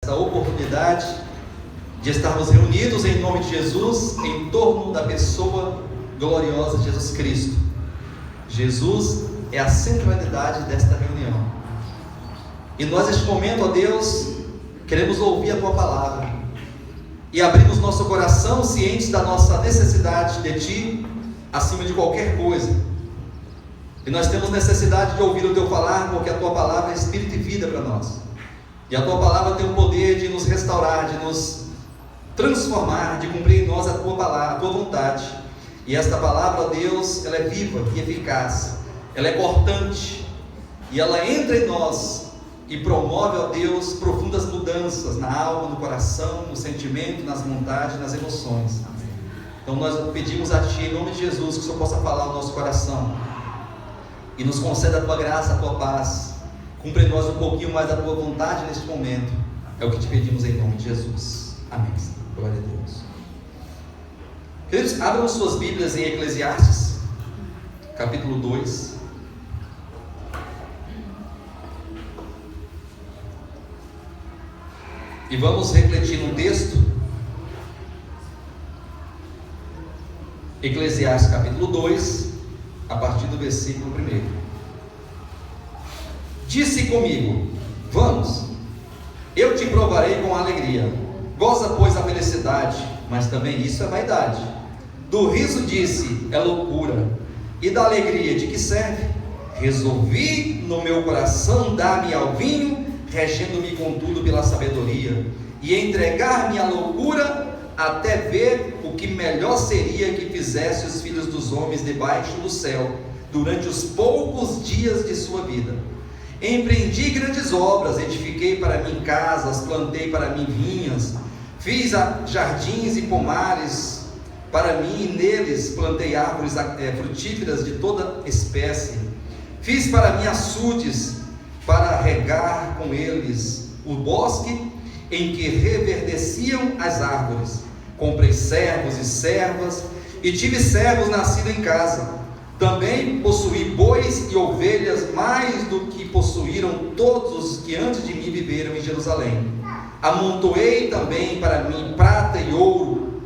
esta oportunidade de estarmos reunidos em nome de Jesus, em torno da pessoa gloriosa de Jesus Cristo. Jesus é a centralidade desta reunião. E nós, neste momento, ó Deus, queremos ouvir a Tua palavra e abrimos nosso coração cientes da nossa necessidade de Ti, acima de qualquer coisa. E nós temos necessidade de ouvir o Teu falar, porque a Tua palavra é espírito e vida para nós. E a Tua palavra tem o poder de nos restaurar, de nos transformar, de cumprir em nós a Tua palavra, a Tua vontade. E esta palavra, ó Deus, ela é viva e eficaz, ela é cortante, e ela entra em nós e promove, ó Deus, profundas mudanças na alma, no coração, no sentimento, nas vontades, nas emoções. Então nós pedimos a Ti, em nome de Jesus, que o Senhor possa falar ao nosso coração e nos conceda a Tua graça, a Tua paz. Cumpre em nós um pouquinho mais da Tua vontade neste momento. É o que Te pedimos em nome de Jesus. Amém. Glória a Deus. Queridos, abram suas Bíblias em Eclesiastes, capítulo 2. E vamos refletir no texto. Eclesiastes capítulo 2, a partir do versículo 1. Disse comigo: vamos, eu te provarei com alegria. Goza, pois, a felicidade, mas também isso é vaidade. Do riso disse: é loucura. E da alegria de que serve? Resolvi no meu coração dar-me ao vinho, regendo-me contudo pela sabedoria, e entregar-me à loucura, até ver o que melhor seria que fizesse os filhos dos homens debaixo do céu, durante os poucos dias de sua vida. Empreendi grandes obras, edifiquei para mim casas, plantei para mim vinhas, fiz jardins e pomares para mim, e neles plantei árvores frutíferas de toda espécie. Fiz para mim açudes, para regar com eles o bosque em que reverdeciam as árvores. Comprei servos e servas, e tive servos nascidos em casa. Também possuí bois e ovelhas, mais do que possuíram todos os que antes de mim viveram em Jerusalém. Amontoei também para mim prata e ouro,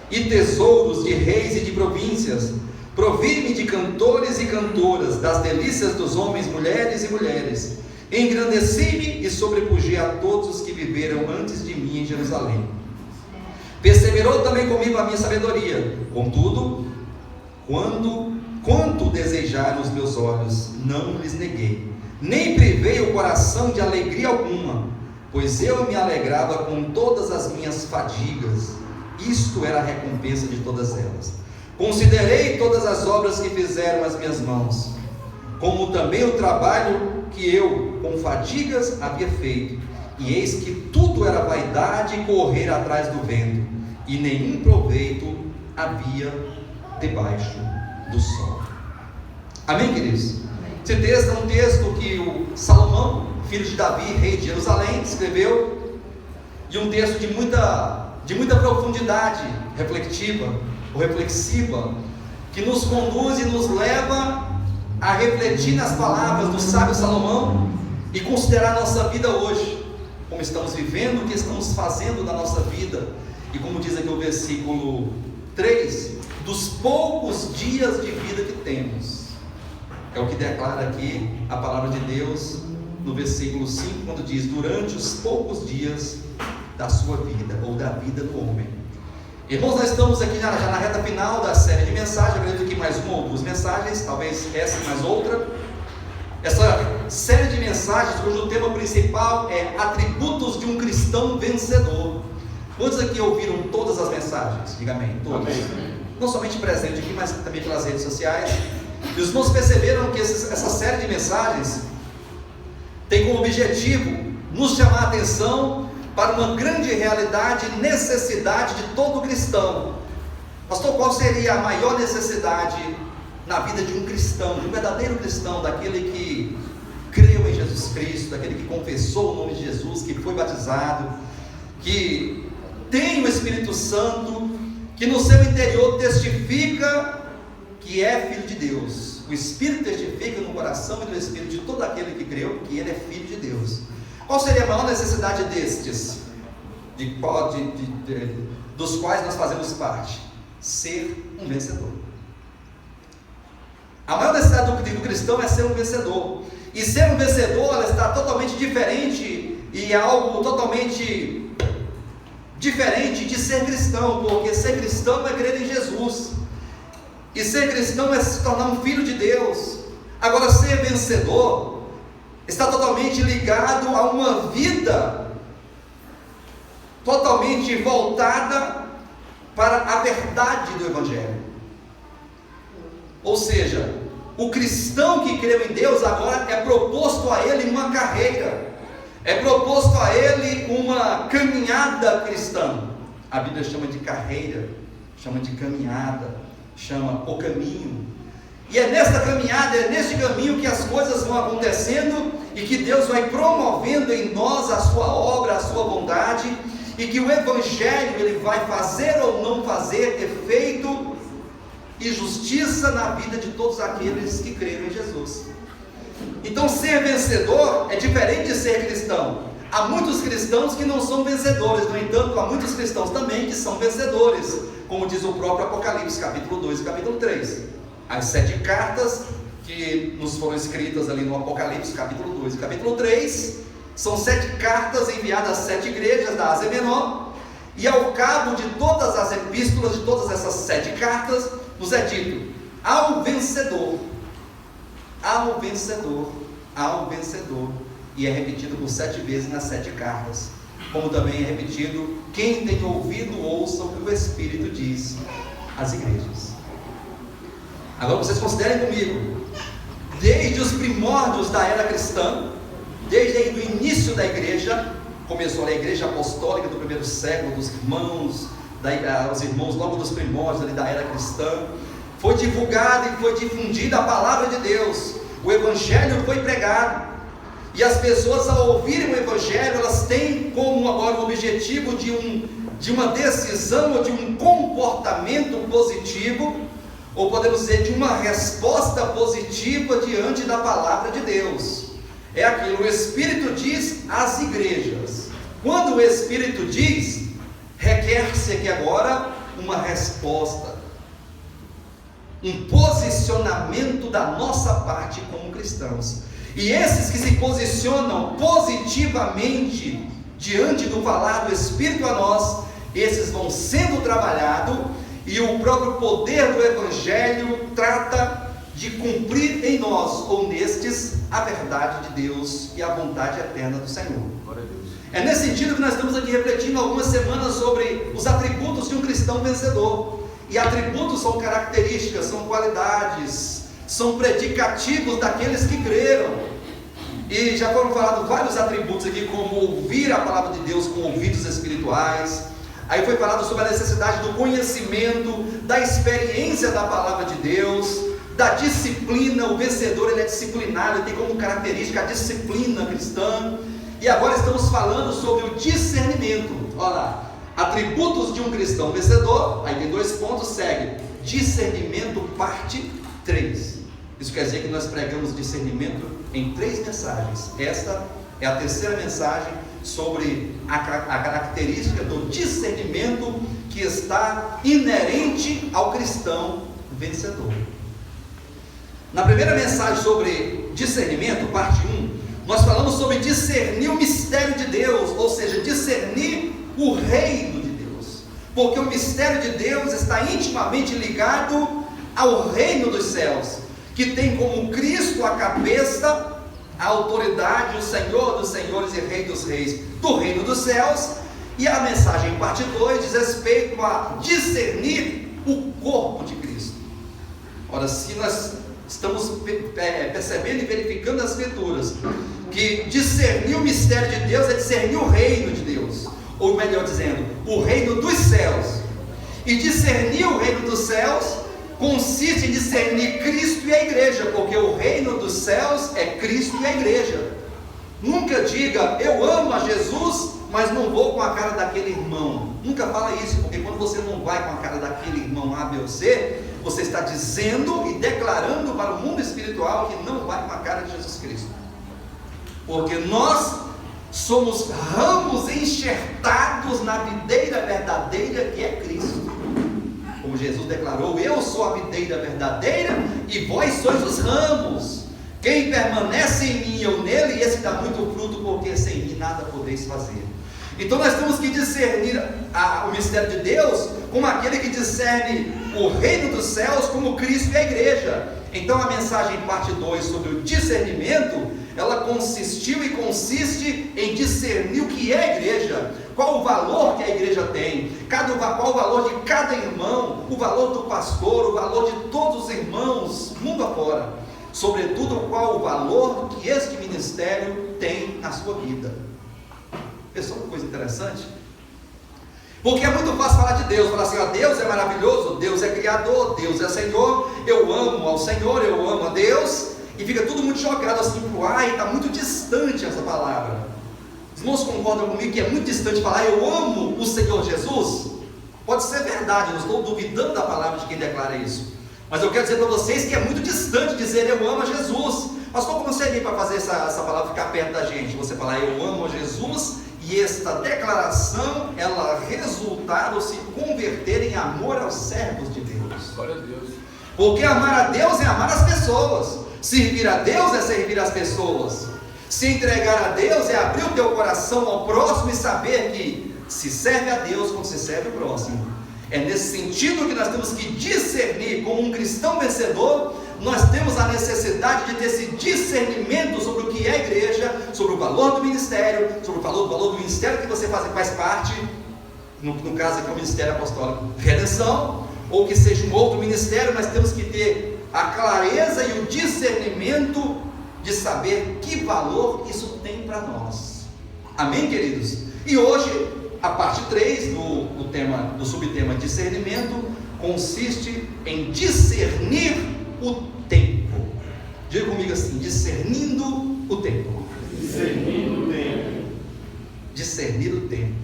e tesouros de reis e de províncias. Provi-me de cantores e cantoras, das delícias dos homens, mulheres e mulheres. Engrandeci-me e sobrepujei a todos os que viveram antes de mim em Jerusalém. Perseverou também comigo a minha sabedoria. Contudo, quanto desejaram os meus olhos, não lhes neguei, nem privei o coração de alegria alguma, pois eu me alegrava com todas as minhas fadigas. Isto era a recompensa de todas elas. Considerei todas as obras que fizeram as minhas mãos, como também o trabalho que eu com fadigas havia feito, e eis que tudo era vaidade e correr atrás do vento, e nenhum proveito havia debaixo do sol. Amém, queridos? Esse texto é um texto que o Salomão, filho de Davi, rei de Jerusalém, escreveu, e um texto de muita profundidade reflexiva, que nos conduz e nos leva a refletir nas palavras do sábio Salomão e considerar a nossa vida hoje, como estamos vivendo, o que estamos fazendo na nossa vida, e como diz aqui o versículo 3, dos poucos dias de vida que temos. É o que declara aqui a palavra de Deus no versículo 5, quando diz: durante os poucos dias da sua vida, ou da vida do homem. Irmãos, nós estamos aqui já na reta final da série de mensagens. Eu acredito que mais uma ou duas mensagens, talvez essa e mais outra. Essa série de mensagens, cujo tema principal é atributos de um cristão vencedor. Quantos aqui ouviram todas as mensagens? Diga amém. Todos. Amém. Não somente presente aqui, mas também pelas redes sociais. E os irmãos perceberam que essa série de mensagens tem como objetivo nos chamar a atenção para uma grande realidade e necessidade de todo cristão. Pastor, qual seria a maior necessidade na vida de um cristão, de um verdadeiro cristão, daquele que creu em Jesus Cristo, daquele que confessou o nome de Jesus, que foi batizado, que tem o Espírito Santo, que no seu interior testifica que é filho de Deus? O Espírito testifica no coração e no Espírito de todo aquele que creu que ele é filho de Deus. Qual seria a maior necessidade destes? dos quais nós fazemos parte: ser um vencedor. A maior necessidade do cristão é ser um vencedor. E ser um vencedor, ela está totalmente diferente, e é algo totalmente diferente de ser cristão, porque ser cristão é crer em Jesus, e ser cristão é se tornar um filho de Deus. Agora, ser vencedor está totalmente ligado a uma vida totalmente voltada para a verdade do Evangelho. Ou seja, o cristão que creu em Deus agora é proposto a ele uma carreira, é proposto a ele uma caminhada cristã. A Bíblia chama de carreira, chama de caminhada, chama o caminho. E é nesta caminhada, é neste caminho que as coisas vão acontecendo e que Deus vai promovendo em nós a sua obra, a sua vontade, e que o Evangelho ele vai fazer ou não fazer efeito e justiça na vida de todos aqueles que creram em Jesus. Então, ser vencedor é diferente de ser cristão. Há muitos cristãos que não são vencedores, no entanto, há muitos cristãos também que são vencedores, como diz o próprio Apocalipse, capítulo 2 e capítulo 3. As 7 cartas que nos foram escritas ali no Apocalipse, capítulo 2 e capítulo 3, são 7 cartas enviadas às 7 igrejas da Ásia Menor, e ao cabo de todas as epístolas, de todas essas 7 cartas, nos é dito: ao vencedor, ao vencedor, ao vencedor, e é repetido por 7 vezes nas 7 cartas, como também é repetido: quem tem ouvido, ouça o que o Espírito diz às igrejas. Agora vocês considerem comigo, desde os primórdios da era cristã, desde aí do início da igreja, começou a igreja apostólica do primeiro século, dos irmãos, os irmãos logo dos primórdios ali da era cristã, foi divulgada e foi difundida a palavra de Deus, o Evangelho foi pregado, e as pessoas, ao ouvirem o Evangelho, elas têm como agora o objetivo de uma decisão ou de um comportamento positivo, ou podemos dizer, de uma resposta positiva diante da palavra de Deus. É aquilo, o Espírito diz às igrejas. Quando o Espírito diz, requer-se aqui agora uma resposta, um posicionamento da nossa parte como cristãos. E esses que se posicionam positivamente diante do falar do Espírito a nós, esses vão sendo trabalhados, e o próprio poder do Evangelho trata de cumprir em nós, ou nestes, a verdade de Deus e a vontade eterna do Senhor. É nesse sentido que nós estamos aqui refletindo algumas semanas sobre os atributos de um cristão vencedor. E atributos são características, são qualidades, são predicativos daqueles que creram. E já foram falados vários atributos aqui, como ouvir a palavra de Deus com ouvidos espirituais. Aí foi falado sobre a necessidade do conhecimento, da experiência da palavra de Deus, da disciplina. O vencedor, ele é disciplinado, ele tem como característica a disciplina cristã. E agora estamos falando sobre o discernimento. Olha lá, atributos de um cristão vencedor. Aí tem 2 pontos, segue: discernimento, parte 3. Isso quer dizer que nós pregamos discernimento em 3 mensagens. Esta é a terceira mensagem sobre a característica do discernimento que está inerente ao cristão vencedor. Na primeira mensagem sobre discernimento, parte 1, nós falamos sobre discernir o mistério de Deus, ou seja, discernir o reino de Deus, porque o mistério de Deus está intimamente ligado ao reino dos céus, que tem como Cristo a cabeça, a autoridade, o Senhor dos senhores e Rei dos reis do reino dos céus. E a mensagem parte 2 diz respeito a discernir o corpo de Cristo. Ora, se nós estamos percebendo e verificando as Escrituras, que discernir o mistério de Deus é discernir o reino de Deus, ou melhor dizendo, o reino dos céus. E discernir o reino dos céus consiste em discernir Cristo e a igreja, porque o reino dos céus é Cristo e a igreja. Nunca diga, eu amo a Jesus, mas não vou com a cara daquele irmão. Nunca fala isso, porque quando você não vai com a cara daquele irmão A, B ou C, você está dizendo e declarando para o mundo espiritual que não vai com a cara de Jesus Cristo. Porque nós somos ramos enxertados firmados na videira verdadeira que é Cristo. Como Jesus declarou: eu sou a videira verdadeira e vós sois os ramos. Quem permanece em mim e eu nele, esse dá muito fruto, porque sem mim nada podeis fazer. Então nós temos que discernir o mistério de Deus como aquele que discerne o reino dos céus, como Cristo e a igreja. Então a mensagem parte 2 sobre o discernimento, ela consistiu e consiste em discernir o que é a igreja, qual o valor que a igreja tem, qual o valor de cada irmão, o valor do pastor, o valor de todos os irmãos, mundo afora, sobretudo qual o valor que este ministério tem na sua vida. Pessoal, uma coisa interessante, porque é muito fácil falar de Deus, falar assim: ó, Deus é maravilhoso, Deus é Criador, Deus é Senhor, eu amo ao Senhor, eu amo a Deus, e fica tudo muito jogado assim pro ar, e está muito distante essa palavra. Os irmãos concordam comigo que é muito distante falar eu amo o Senhor Jesus? Pode ser verdade, não estou duvidando da palavra de quem declara isso, mas eu quero dizer para vocês que é muito distante dizer eu amo a Jesus. Pastor, como seria para fazer essa palavra ficar perto da gente? Você falar eu amo a Jesus, e esta declaração, ela resultar ou se converter em amor aos servos de Deus. Glória a Deus. Porque amar a Deus é amar as pessoas, servir a Deus é servir as pessoas, se entregar a Deus é abrir o teu coração ao próximo e saber que se serve a Deus como se serve o próximo. É nesse sentido que nós temos que discernir. Como um cristão vencedor, nós temos a necessidade de ter esse discernimento sobre o que é a igreja, sobre o valor do ministério, sobre o valor do ministério que você faz parte, no caso aqui é o Ministério Apostólico Redenção, ou que seja um outro ministério. Nós temos que ter a clareza e o discernimento de saber que valor isso tem para nós. Amém, queridos? E hoje, a parte 3 do subtema discernimento consiste em discernir o tempo. Diga comigo assim: discernindo o tempo. Discernindo o tempo. Discernir o tempo.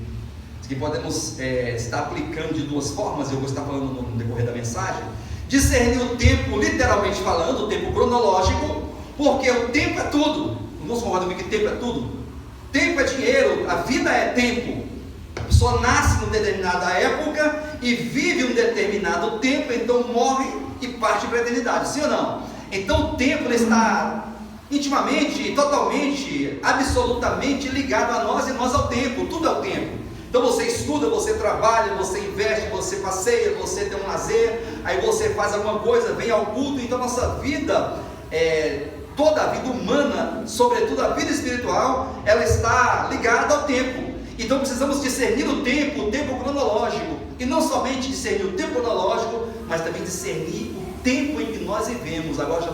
Isso que podemos estar aplicando de duas formas, eu vou estar falando no decorrer da mensagem. Discernir o tempo, literalmente falando, o tempo cronológico, porque o tempo é tudo. Vamos falar comigo que tempo é tudo? Tempo é dinheiro, a vida é tempo. A pessoa nasce numa determinada época e vive um determinado tempo, então morre e parte para a eternidade, sim ou não? Então o tempo está intimamente, totalmente, absolutamente ligado a nós e nós ao tempo. Tudo é o tempo. Então você estuda, você trabalha, você investe, você passeia, você tem um lazer, aí você faz alguma coisa, vem ao culto. Então nossa vida, toda a vida humana, sobretudo a vida espiritual, ela está ligada ao tempo. Então precisamos discernir o tempo cronológico, e não somente discernir o tempo cronológico, mas também discernir o tempo em que nós vivemos. Agora já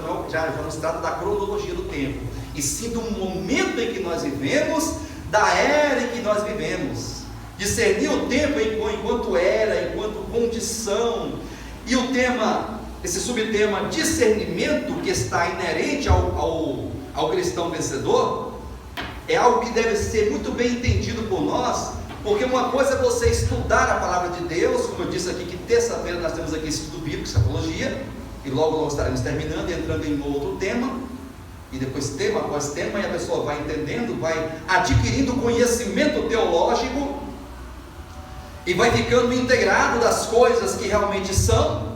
não se trata da cronologia do tempo, e sim do momento em que nós vivemos, da era em que nós vivemos. Discernir o tempo enquanto era, enquanto condição. E o tema, esse subtema discernimento, que está inerente ao cristão vencedor, é algo que deve ser muito bem entendido por nós, porque uma coisa é você estudar a palavra de Deus, como eu disse aqui, que terça-feira nós temos aqui estudo bíblico, psicologia, e logo estaremos terminando e entrando em outro tema, e depois tema após tema, e a pessoa vai entendendo, vai adquirindo conhecimento teológico, e vai ficando integrado das coisas que realmente são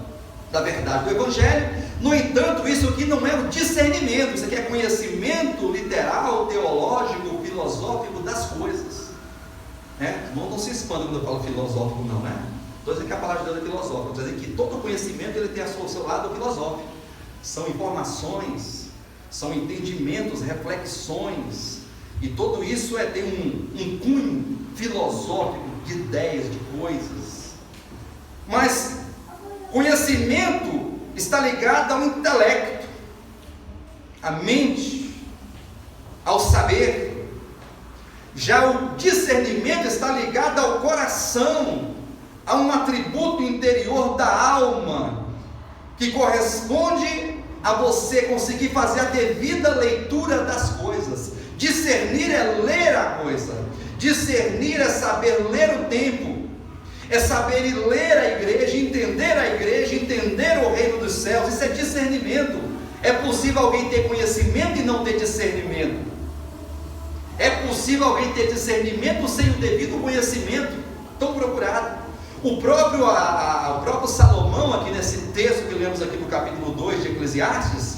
da verdade do Evangelho. No entanto, isso aqui não é o discernimento, isso aqui é conhecimento literal, teológico, filosófico das coisas, né? Não se expanda quando eu falo filosófico, não, né? Estou dizendo que a palavra de Deus é filosófica, estou dizendo que todo conhecimento ele tem o seu lado filosófico. São informações, são entendimentos, reflexões, e tudo isso tem um cunho filosófico de ideias, de coisas. Mas conhecimento está ligado ao intelecto, à mente, ao saber. Já o discernimento está ligado ao coração, a um atributo interior da alma, que corresponde a você conseguir fazer a devida leitura das coisas. Discernir é ler a coisa, discernir é saber ler o tempo, é saber ir ler a igreja, entender o reino dos céus. Isso é discernimento. É possível alguém ter conhecimento e não ter discernimento. É possível alguém ter discernimento sem o devido conhecimento tão procurado. O próprio Salomão, aqui nesse texto que lemos aqui no capítulo 2 de Eclesiastes,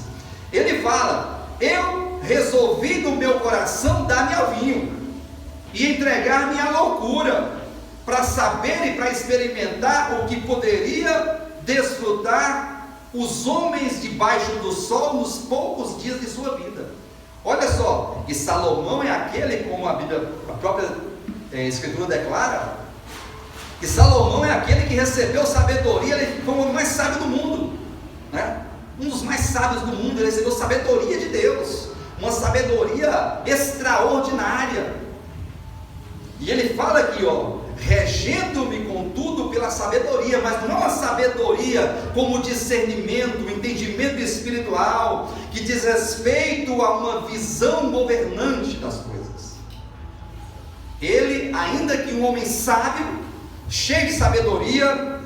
ele fala: eu resolvi no meu coração dar-me ao vinho e entregar-me à loucura, para saber e para experimentar o que poderia desfrutar os homens debaixo do sol nos poucos dias de sua vida. Olha só, e Salomão é aquele, como a Bíblia, a própria Escritura declara, que Salomão é aquele que recebeu sabedoria. Ele foi o homem mais sábio do mundo, né? Um dos mais sábios do mundo. Ele recebeu sabedoria de Deus, uma sabedoria extraordinária. E ele fala aqui, regendo-me contudo pela sabedoria, mas não a sabedoria como discernimento, entendimento espiritual, que diz respeito a uma visão governante das coisas. Ele, ainda que um homem sábio, cheio de sabedoria,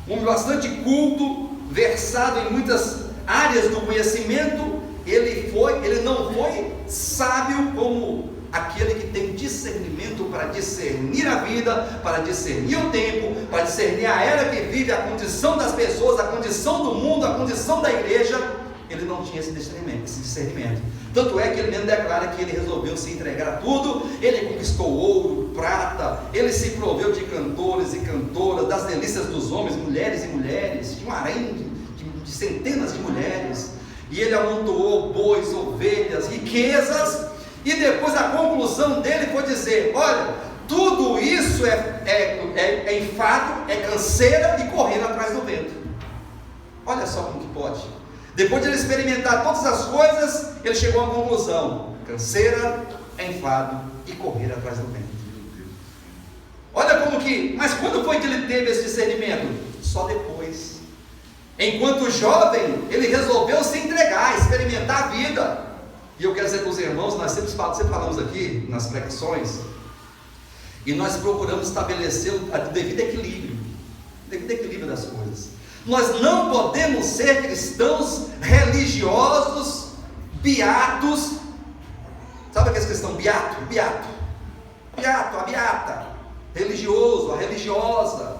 um homem bastante culto, versado em muitas áreas do conhecimento, ele não foi sábio como aquele que tem discernimento para discernir a vida, para discernir o tempo, para discernir a era que vive, a condição das pessoas, a condição do mundo, a condição da igreja. Ele não tinha esse discernimento. Tanto é que ele mesmo declara que ele resolveu se entregar a tudo. Ele conquistou ouro, prata, ele se proveu de cantores e cantoras, das delícias dos homens, mulheres e mulheres, de um harém de centenas de mulheres, e ele amontoou bois, ovelhas, riquezas, e depois a conclusão dele foi dizer: olha, tudo isso é enfado, é canseira e correr atrás do vento. Olha só como que pode. Depois de ele experimentar todas as coisas, ele chegou à conclusão: canseira, enfado e correr atrás do vento. Olha como que, mas quando foi que ele teve esse discernimento? Só depois. Enquanto jovem, ele resolveu se entregar, experimentar a vida. E eu quero dizer para os irmãos, nós sempre falamos aqui nas pregações, e nós procuramos estabelecer o devido equilíbrio das coisas. Nós não podemos ser cristãos religiosos, beatos. Sabe aqueles cristãos beato, a beata, religioso, a religiosa,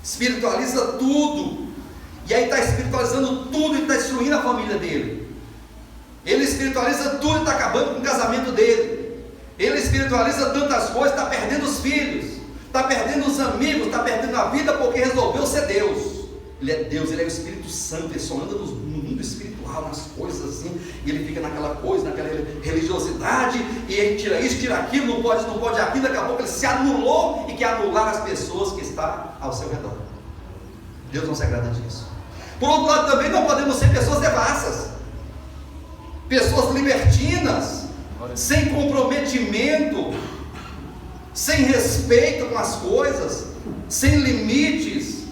espiritualiza tudo, e aí está espiritualizando tudo e está destruindo a família dele. Ele espiritualiza tudo e está acabando com o casamento dele. Ele espiritualiza tantas coisas, está perdendo os filhos, está perdendo os amigos, está perdendo a vida porque resolveu ser Deus. Ele é Deus, ele é o Espírito Santo, ele só anda no mundo espiritual, nas coisas assim, e ele fica naquela coisa, naquela religiosidade, e ele tira isso, tira aquilo, não pode aquilo, daqui a pouco ele se anulou e quer anular as pessoas que estão ao seu redor. Deus não se agrada disso. Por outro lado, também não podemos ser pessoas devassas, pessoas libertinas, sem comprometimento, sem respeito com as coisas, sem limites.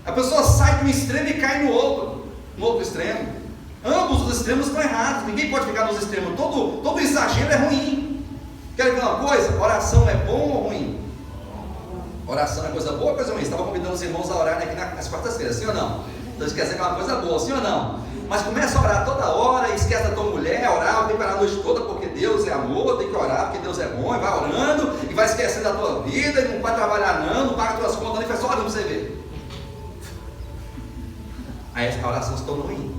A pessoa sai de um extremo e cai no outro extremo. Ambos os extremos estão errados. Ninguém pode ficar nos extremos. Todo exagero é ruim. Quer ver uma coisa? Oração é bom ou ruim? Oração é coisa boa ou coisa ruim? Estava convidando os irmãos a orarem aqui nas quartas-feiras, sim ou não? Então esquece que é uma coisa boa, sim ou não? Mas começa a orar toda hora e esquece da tua mulher, orar, tem que orar a noite toda porque Deus é amor, tem que orar porque Deus é bom, e vai orando, e vai esquecendo da tua vida, e não vai trabalhar não paga tuas contas, não, e faz só orando para você ver. Aí a oração se torna ruim.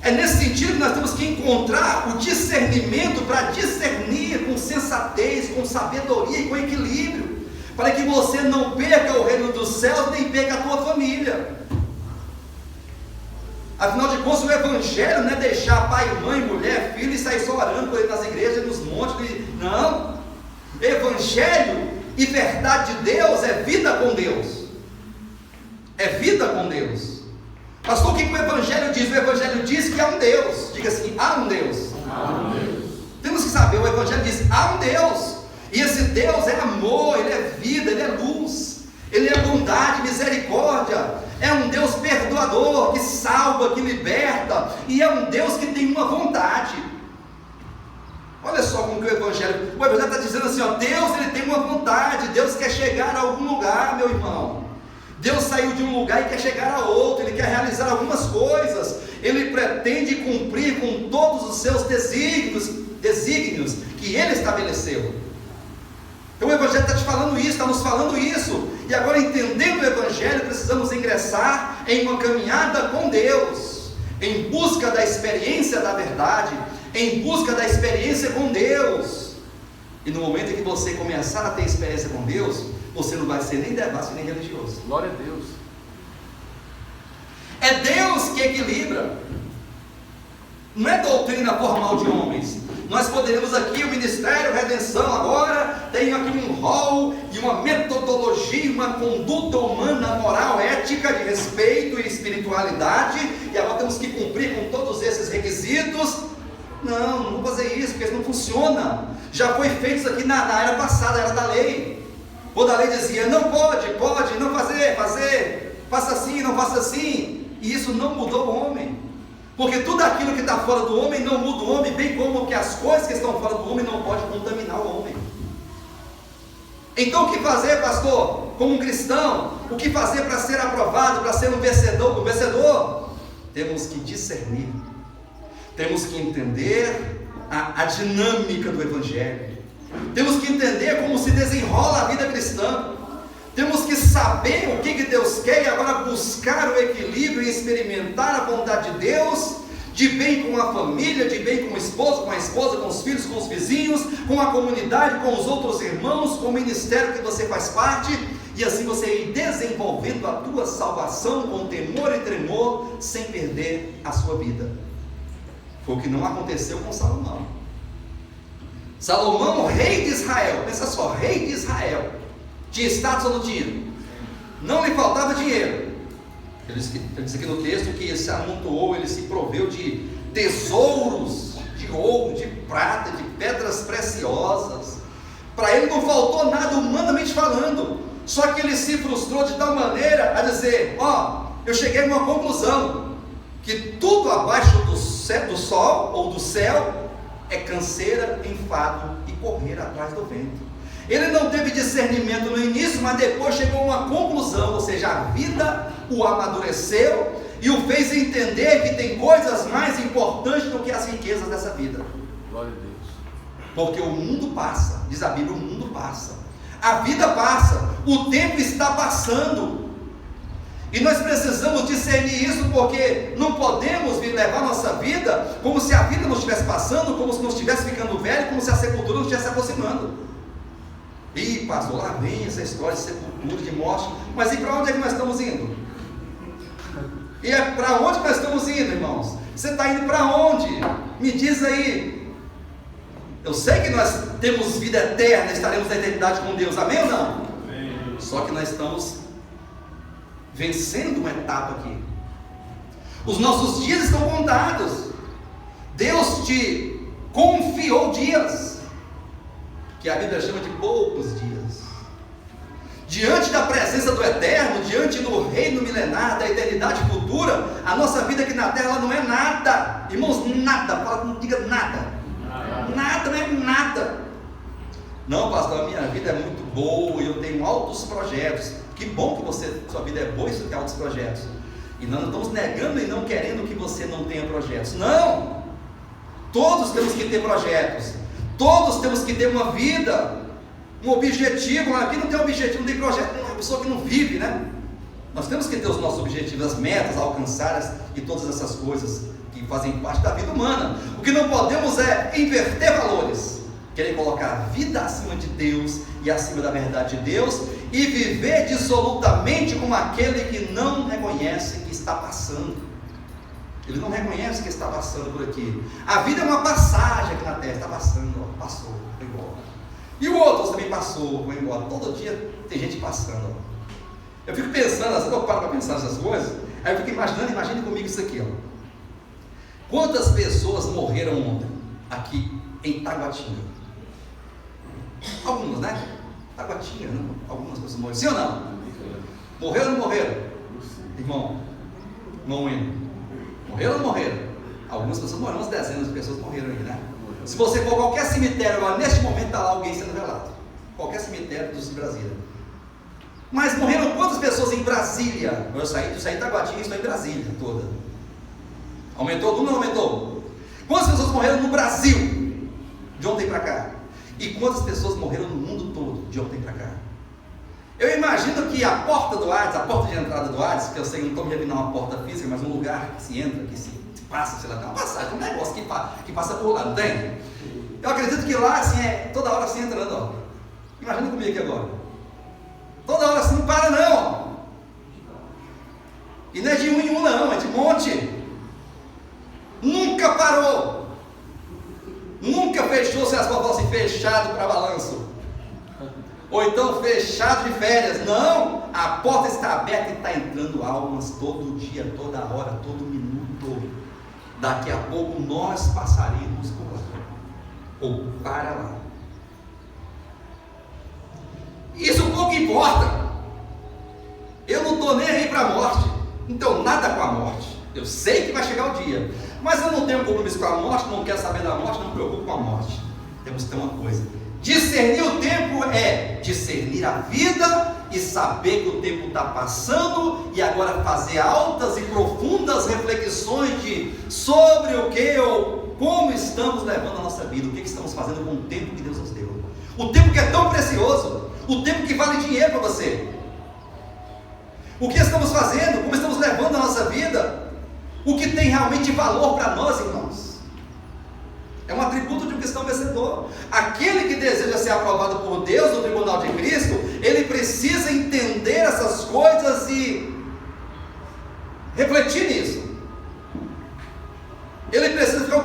É nesse sentido que nós temos que encontrar o discernimento para discernir com sensatez, com sabedoria e com equilíbrio, para que você não perca o reino dos céus, nem perca a tua família. Afinal de contas, o evangelho não é deixar pai, mãe, mulher, filho e sair só orando por ele nas igrejas, nos montes. Não. Evangelho e verdade de Deus é vida com Deus. É vida com Deus. Pastor, o que o Evangelho diz? O Evangelho diz que há um Deus. Diga assim: há um Deus. Há um Deus. Temos que saber, o Evangelho diz: há um Deus. E esse Deus é amor, Ele é vida, Ele é luz, Ele é bondade, misericórdia. É um Deus perdoador, que salva, que liberta. E é um Deus que tem uma vontade. Olha só como que o Evangelho está dizendo assim, Deus ele tem uma vontade. Deus quer chegar a algum lugar, meu irmão. Deus saiu de um lugar e quer chegar a outro. Ele quer realizar algumas coisas. Ele pretende cumprir com todos os seus desígnios desígnios que Ele estabeleceu. Então o Evangelho está te falando isso, está nos falando isso. E agora, entendendo o Evangelho, precisamos ingressar em uma caminhada com Deus, em busca da experiência da verdade, em busca da experiência com Deus. E no momento em que você começar a ter experiência com Deus, você não vai ser nem devasso nem religioso. Glória a Deus. É Deus que equilibra. Não é doutrina formal de homens. Nós poderíamos aqui, o Ministério Redenção agora tem aqui um rol e uma metodologia, uma conduta humana, moral, ética, de respeito e espiritualidade, e agora temos que cumprir com todos esses requisitos. Não vou fazer isso, porque isso não funciona. Já foi feito isso aqui na era passada, era da lei. Quando a lei dizia, não pode, não fazer, faça assim, não faça assim. E isso não mudou o homem. Porque tudo aquilo que está fora do homem não muda o homem, bem como que as coisas que estão fora do homem não podem contaminar o homem. Então o que fazer, pastor, como um cristão? O que fazer para ser aprovado, para ser um vencedor? Temos que discernir, temos que entender a dinâmica do Evangelho, temos que entender como se desenrola a vida cristã, temos que saber o que Deus quer e agora buscar o equilíbrio e experimentar a vontade de Deus, de bem com a família, de bem com o esposo, com a esposa, com os filhos, com os vizinhos, com a comunidade, com os outros irmãos, com o ministério que você faz parte, e assim você ir desenvolvendo a tua salvação com temor e tremor, sem perder a sua vida. Foi o que não aconteceu com Salomão. Salomão, rei de Israel, pensa só, rei de Israel, tinha status ou não tinha? Não lhe faltava dinheiro. Ele diz aqui no texto que ele se amontoou, ele se proveu de tesouros, de ouro, de prata, de pedras preciosas. Para ele não faltou nada humanamente falando. Só que ele se frustrou de tal maneira a dizer, eu cheguei a uma conclusão, que tudo abaixo do sol ou do céu é canseira, enfado e correr atrás do vento. Ele não teve discernimento no início, mas depois chegou a uma conclusão, ou seja, a vida o amadureceu e o fez entender que tem coisas mais importantes do que as riquezas dessa vida. Glória a Deus. Porque o mundo passa, diz a Bíblia, o mundo passa, a vida passa, o tempo está passando, e nós precisamos discernir isso, porque não podemos levar nossa vida como se a vida não estivesse passando, como se não estivesse ficando velho, como se a sepultura não estivesse se aproximando. Ih, pastor, lá vem essa história de sepultura, de morte. Mas e para onde é que nós estamos indo? E é para onde nós estamos indo, irmãos? Você está indo para onde? Me diz aí. Eu sei que nós temos vida eterna, estaremos na eternidade com Deus, amém ou não? Amém. Só que nós estamos vencendo uma etapa aqui. Os nossos dias estão contados. Deus te confiou dias, que a Bíblia chama de poucos dias. Diante da presença do Eterno, diante do reino milenar, da eternidade futura, a nossa vida aqui na terra ela não é nada. Irmãos, nada, fala, não diga nada. Nada, não é nada. Não, pastor, a minha vida é muito boa e eu tenho altos projetos. Que bom que sua vida é boa e você tem altos projetos. E nós não estamos negando e não querendo que você não tenha projetos. Não! Todos temos que ter projetos. Todos temos que ter uma vida, um objetivo. Aqui não tem objetivo, não tem projeto, é uma pessoa que não vive, né? Nós temos que ter os nossos objetivos, as metas alcançadas e todas essas coisas que fazem parte da vida humana. O que não podemos é inverter valores, querer colocar a vida acima de Deus e acima da verdade de Deus e viver dissolutamente como aquele que não reconhece que está passando. Ele não reconhece que está passando por aqui. A vida é uma passagem aqui na terra, está passando, passou, foi embora. E o outro também passou, foi embora. Todo dia tem gente passando. Eu fico pensando, às vezes eu paro para pensar nessas coisas, aí eu fico imaginando, imagine comigo isso aqui, Quantas pessoas morreram ontem, aqui em Taguatinga? Algumas, né? Taguatinga, não? Algumas pessoas morreram, sim ou não? Morreram ou não morreram? Irmão, não indo. Morreram ou não morreram? Algumas pessoas morreram, umas dezenas de pessoas morreram aí, né? Se você for a qualquer cemitério agora, neste momento está lá alguém sendo velado. Qualquer cemitério de Brasília. Mas morreram quantas pessoas em Brasília? Eu saí de Taguatinga e estou em Brasília toda. Aumentou o número ou não aumentou? Quantas pessoas morreram no Brasil? de ontem para cá? E quantas pessoas morreram no mundo todo de ontem para cá? Eu imagino que a porta do Hades, a porta de entrada do Hades, que eu sei que não estou me referindo a uma porta física, mas um lugar que se entra, que se passa, sei lá, tem uma passagem, um negócio que passa por lá, não tem? Eu acredito que lá, assim, toda hora assim entrando, ó. Imagina comigo aqui agora. Toda hora assim, não para não. E não é de um em um não, é de monte. Nunca parou. Nunca fechou, se as pessoas assim, fechado para balanço. Ou então fechado de férias. Não, a porta está aberta e está entrando almas todo dia, toda hora, todo minuto. Daqui a pouco nós passaremos por lá, ou para lá. Isso pouco importa. Eu não estou nem aí para a morte, então nada com a morte. Eu sei que vai chegar o dia, mas eu não tenho compromisso com a morte, não quero saber da morte, não me preocupo com a morte. Temos que ter uma coisa: discernir o tempo é discernir a vida e saber que o tempo está passando, e agora fazer altas e profundas reflexões sobre o que ou como estamos levando a nossa vida, o que estamos fazendo com o tempo que Deus nos deu. O tempo que é tão precioso, o tempo que vale dinheiro para você. O que estamos fazendo, como estamos levando a nossa vida, o que tem realmente valor para nós, irmãos. É um atributo de um cristão vencedor. Aquele que deseja ser aprovado por Deus no tribunal de Cristo, ele precisa entender essas coisas e refletir nisso. Ele precisa ficar um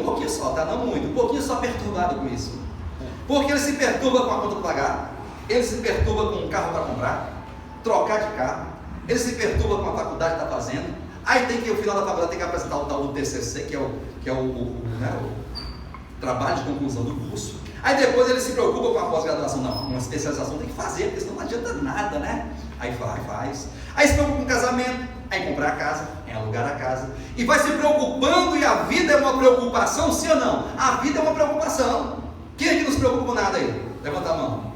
pouquinho só, tá? Não muito, um pouquinho só perturbado com isso. Porque ele se perturba com a conta para pagar, ele se perturba com um carro para comprar, trocar de carro, ele se perturba com a faculdade que está fazendo. Aí tem que, no final da faculdade, tem que apresentar o tal do TCC, que é o trabalho de conclusão do curso. Aí depois ele se preocupa com a pós-graduação. Não, uma especialização tem que fazer, porque senão não adianta nada, né? Aí faz. Aí se preocupa com o casamento, aí comprar a casa, em alugar a casa. E vai se preocupando, e a vida é uma preocupação, sim ou não? A vida é uma preocupação. Quem é que não se preocupa com nada aí? Levanta a mão.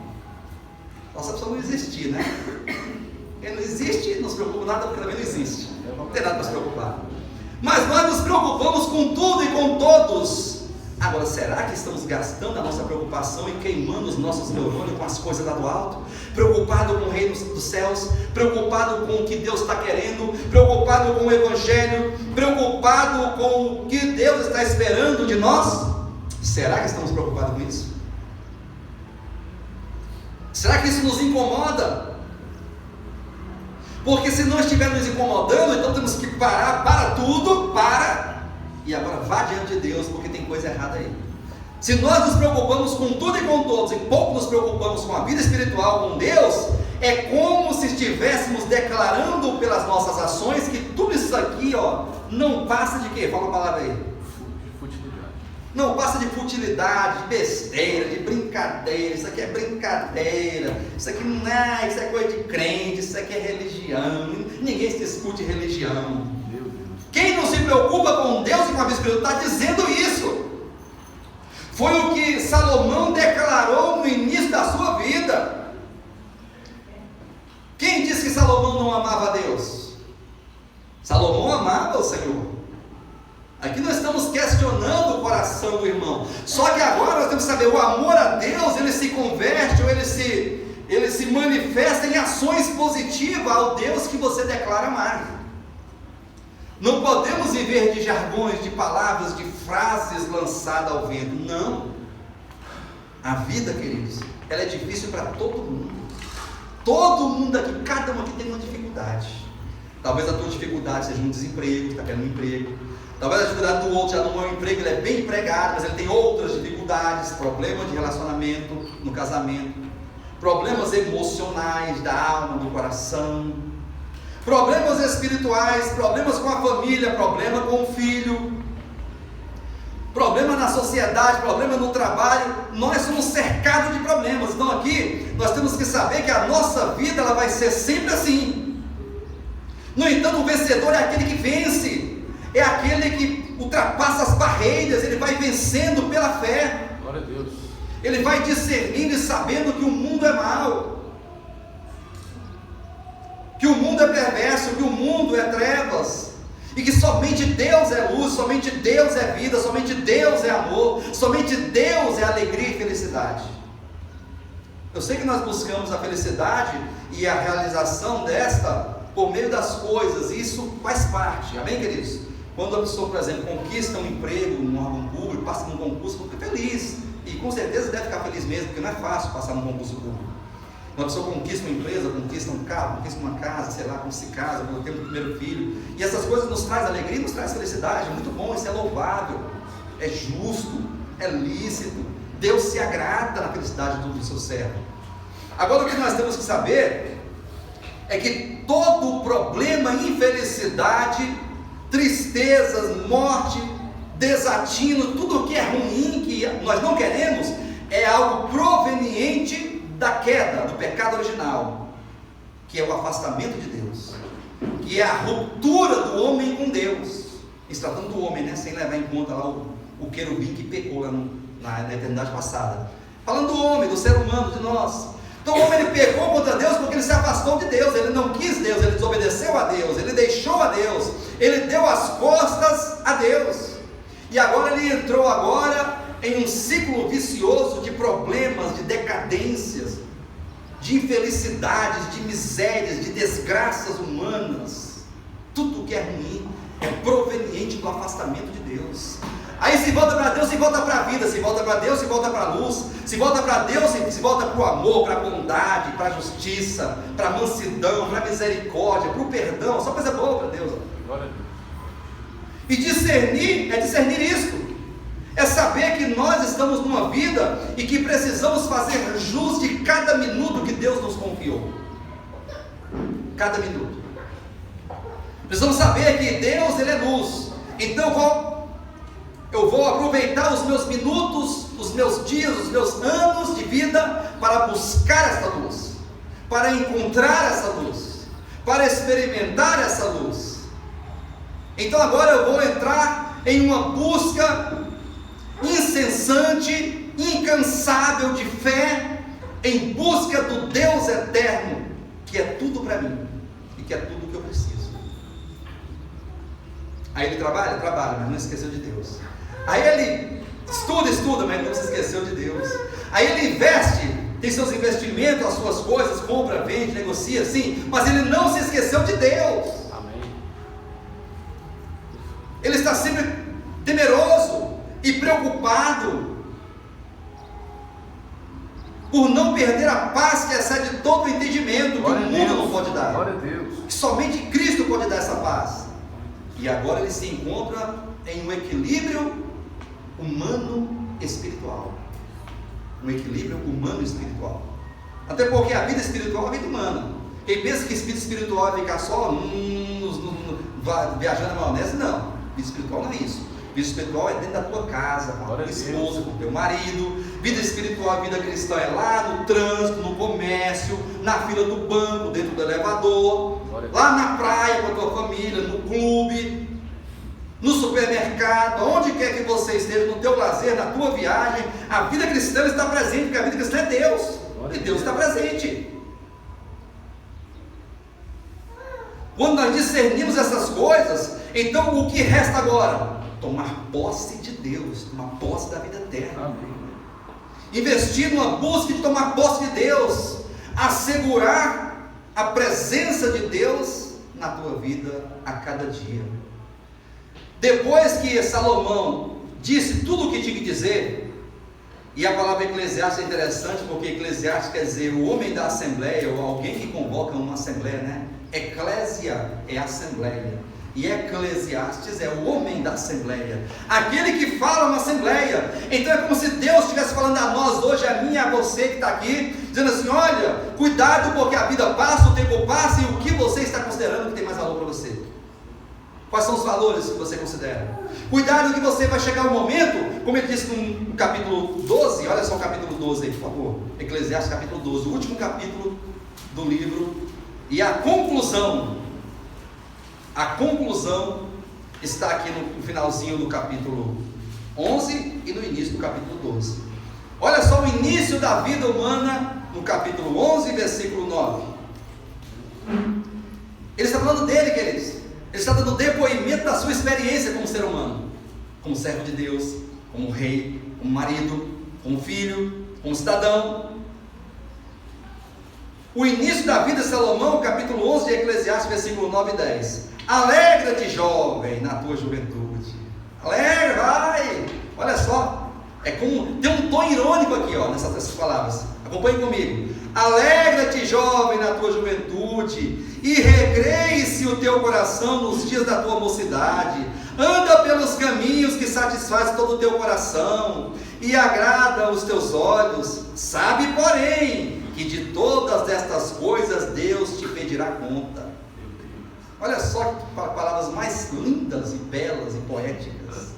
Nossa pessoa não existir, né? Quem não existe, não se preocupa com nada, porque também não existe. Não tem nada para se preocupar. Mas nós nos preocupamos com tudo e com todos. Agora, será que estamos gastando a nossa preocupação e queimando os nossos neurônios com as coisas lá do alto? Preocupado com o reino dos céus, preocupado com o que Deus está querendo, preocupado com o Evangelho, preocupado com o que Deus está esperando de nós? Será que estamos preocupados com isso? Será que isso nos incomoda? Porque se não estiver nos incomodando, então temos que parar, para tudo, e agora vá diante de Deus, porque tem coisa errada aí. Se nós nos preocupamos com tudo e com todos, e pouco nos preocupamos com a vida espiritual, com Deus, é como se estivéssemos declarando pelas nossas ações que tudo isso aqui, não passa de quê? Fala a palavra aí. Não passa de futilidade, de besteira, de brincadeira. Isso aqui é brincadeira, isso aqui não é, isso é coisa de crente, isso aqui é religião. Ninguém discute religião. Quem não se preocupa com Deus e com a vida espiritual está dizendo isso. Foi o que Salomão declarou no início da sua vida. Quem disse que Salomão não amava a Deus? Salomão amava o Senhor. Aqui nós estamos questionando o coração do irmão. Só que agora nós temos que saber, o amor a Deus, ele se converte, ou ele se manifesta em ações positivas ao Deus que você declara amar. Não podemos viver de jargões, de palavras, de frases lançadas ao vento. Não. A vida, queridos, ela é difícil para todo mundo. Todo mundo aqui, cada um aqui tem uma dificuldade. Talvez a tua dificuldade seja um desemprego, está querendo um emprego. Talvez a dificuldade do outro já não é um emprego, ele é bem empregado, mas ele tem outras dificuldades, problemas de relacionamento no casamento, problemas emocionais da alma, do coração, problemas espirituais, problemas com a família, problema com o filho, problema na sociedade, problema no trabalho. Nós somos cercados de problemas. Então aqui nós temos que saber que a nossa vida ela vai ser sempre assim. No entanto, o vencedor é aquele que vence. É aquele que ultrapassa as barreiras, ele vai vencendo pela fé. Glória a Deus. Ele vai discernindo e sabendo que o mundo é mau, que o mundo é perverso, que o mundo é trevas, e que somente Deus é luz, somente Deus é vida, somente Deus é amor, somente Deus é alegria e felicidade. Eu sei que nós buscamos a felicidade e a realização desta por meio das coisas, e isso faz parte, amém, queridos? Quando a pessoa, por exemplo, conquista um emprego num órgão público, passa num concurso, fica feliz, e com certeza deve ficar feliz mesmo, porque não é fácil passar num concurso público. Uma pessoa conquista uma empresa, conquista um carro, conquista uma casa, sei lá, como se casa, quando tem um primeiro filho, e essas coisas nos traz alegria, nos traz felicidade, muito bom, isso é louvável, é justo, é lícito, Deus se agrada na felicidade do seu servo. Agora o que nós temos que saber é que todo problema, infelicidade, tristezas, morte, desatino, tudo que é ruim, que nós não queremos, é algo proveniente da queda, do pecado original, que é o afastamento de Deus, que é a ruptura do homem com Deus, se tratando do homem, né? Sem levar em conta lá o querubim que pecou lá na eternidade passada, falando do homem, do ser humano, de nós. Então o homem ele pecou contra Deus porque ele se afastou de Deus, ele não quis Deus, ele desobedeceu a Deus, ele deixou a Deus, ele deu as costas a Deus, e agora ele entrou em um ciclo vicioso de problemas, de decadências, de infelicidades, de misérias, de desgraças humanas. Tudo que é ruim é proveniente do afastamento de Deus. Aí se volta para Deus, se volta para a vida, se volta para Deus, se volta para a luz, se volta para Deus, se volta para o amor, para a bondade, para a justiça, para a mansidão, para a misericórdia, para o perdão, só coisa boa para Deus. E discernir é discernir isto, é saber que nós estamos numa vida e que precisamos fazer jus de cada minuto que Deus nos confiou. Cada minuto. Precisamos saber que Deus ele é luz. Então eu vou aproveitar os meus minutos, os meus dias, os meus anos de vida para buscar essa luz, para encontrar essa luz, para experimentar essa luz. Então agora eu vou entrar em uma busca incessante, incansável de fé, em busca do Deus eterno, que é tudo para mim e que é tudo que eu preciso. Aí ele trabalha, mas não esqueceu de Deus. Aí ele estuda, mas não se esqueceu de Deus. Aí ele investe, tem seus investimentos, as suas coisas, compra, vende, negocia, sim, mas ele não se esqueceu de Deus. Amém. Ele está sempre temeroso e preocupado por não perder a paz que excede todo o entendimento, que o mundo não pode dar. Glória a Deus. Que somente Cristo pode dar essa paz. E agora ele se encontra em um equilíbrio humano-espiritual. Um equilíbrio humano-espiritual. Até porque a vida espiritual é a vida humana. Quem pensa que espírito espiritual é ficar só viajando na maionese, não. Vida espiritual não é isso. Vida espiritual é dentro da tua casa, com a tua esposa, com o teu marido. Vida espiritual, vida cristã é lá no trânsito, no comércio, na fila do banco, dentro do elevador, lá na praia com a tua família, no clube, no supermercado, onde quer que você esteja, no teu lazer, na tua viagem. A vida cristã está presente, porque a vida cristã é Deus, e Deus está presente. Quando nós discernimos essas coisas, então o que resta agora? Tomar posse de Deus, tomar posse da vida eterna. Amém. Investir numa busca de tomar posse de Deus, assegurar a presença de Deus na tua vida a cada dia. Depois que Salomão disse tudo o que tinha que dizer, e a palavra Eclesiastes é interessante, porque Eclesiastes quer dizer o homem da assembleia, ou alguém que convoca uma assembleia, né? Eclésia é assembleia, e Eclesiastes é o homem da assembleia, aquele que fala na assembleia. Então é como se Deus estivesse falando a nós hoje, a mim e a você que está aqui, dizendo assim: olha, cuidado, porque a vida passa, o tempo passa, e o que você está considerando que tem mais valor para você? Quais são os valores que você considera? Cuidado que você vai chegar um momento, como ele disse no capítulo 12, olha só o capítulo 12 aí, por favor, Eclesiastes capítulo 12, o último capítulo do livro, e a conclusão está aqui no finalzinho do capítulo 11 e no início do capítulo 12. Olha só o início da vida humana no capítulo 11, versículo 9. Ele está falando dele, queridos. Ele está dando depoimento da sua experiência como ser humano, como servo de Deus, como rei, como marido, como filho, como cidadão. O início da vida de Salomão, capítulo 11 de Eclesiastes, versículo 9 e 10. Alegra-te, jovem, na tua juventude. Alegra, vai. Olha só, tem um tom irônico aqui, nessas palavras. Acompanhe comigo. Alegra-te, jovem, na tua juventude, e recreie-se o teu coração nos dias da tua mocidade. Anda pelos caminhos que satisfaz todo o teu coração e agrada os teus olhos. Sabe, porém, que de todas estas coisas Deus te pedirá conta. Olha só que palavras mais lindas e belas e poéticas.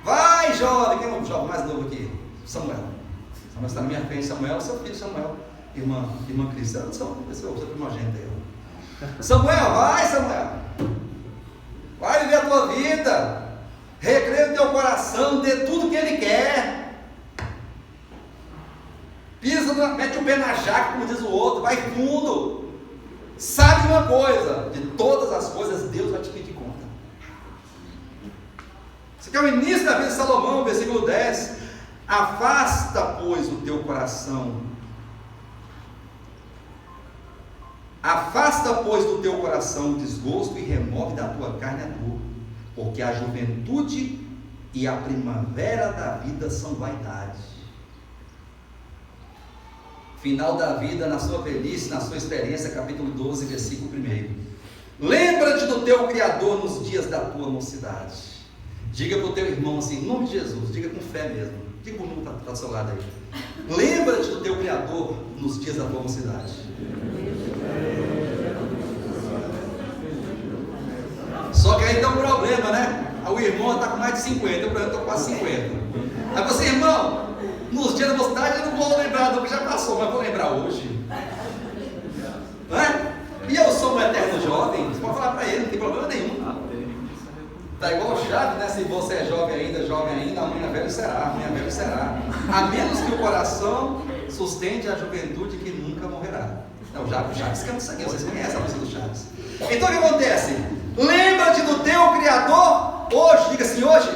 Vai, jovem. Quem é o jovem mais novo aqui? Samuel. Samuel está na minha frente. Samuel, seu filho Samuel. Irmã Cris, seu primogênito aí. Samuel, vai, Samuel. Vai viver a tua vida. Recreia o teu coração, dê tudo que ele quer. Pisa, mete o pé na jaca, como diz o outro, vai fundo. Sabe uma coisa, de todas as coisas Deus vai te pedir conta. Isso aqui é o início da vida de Salomão, versículo 10. Afasta, pois, o teu coração. Afasta, pois, do teu coração o desgosto e remove da tua carne a dor, porque a juventude e a primavera da vida são vaidade. Final da vida, na sua velhice, na sua experiência, capítulo 12, versículo 1. Lembra-te do teu Criador nos dias da tua mocidade. Diga para o teu irmão assim, em nome de Jesus, diga com fé mesmo. Diga para o mundo que está do seu lado aí. Lembra-te do teu Criador nos dias da tua mocidade. Só que aí tem um problema, né? O irmão está com mais de 50, eu estou com quase 50. Aí você, irmão, nos dias da mocidade eu não vou lembrar do que já passou, mas vou lembrar hoje. Não é? E eu sou um eterno jovem, você pode falar para ele, não tem problema nenhum. Está igual o Chaves, né? Se você é jovem ainda, amanhã velho será, a menos que o coração sustente a juventude que nunca morrerá. Não, o Chaves canta isso aqui, vocês conhecem a música do Chaves. Então o que acontece? Lembra-te do teu Criador hoje, diga assim, hoje.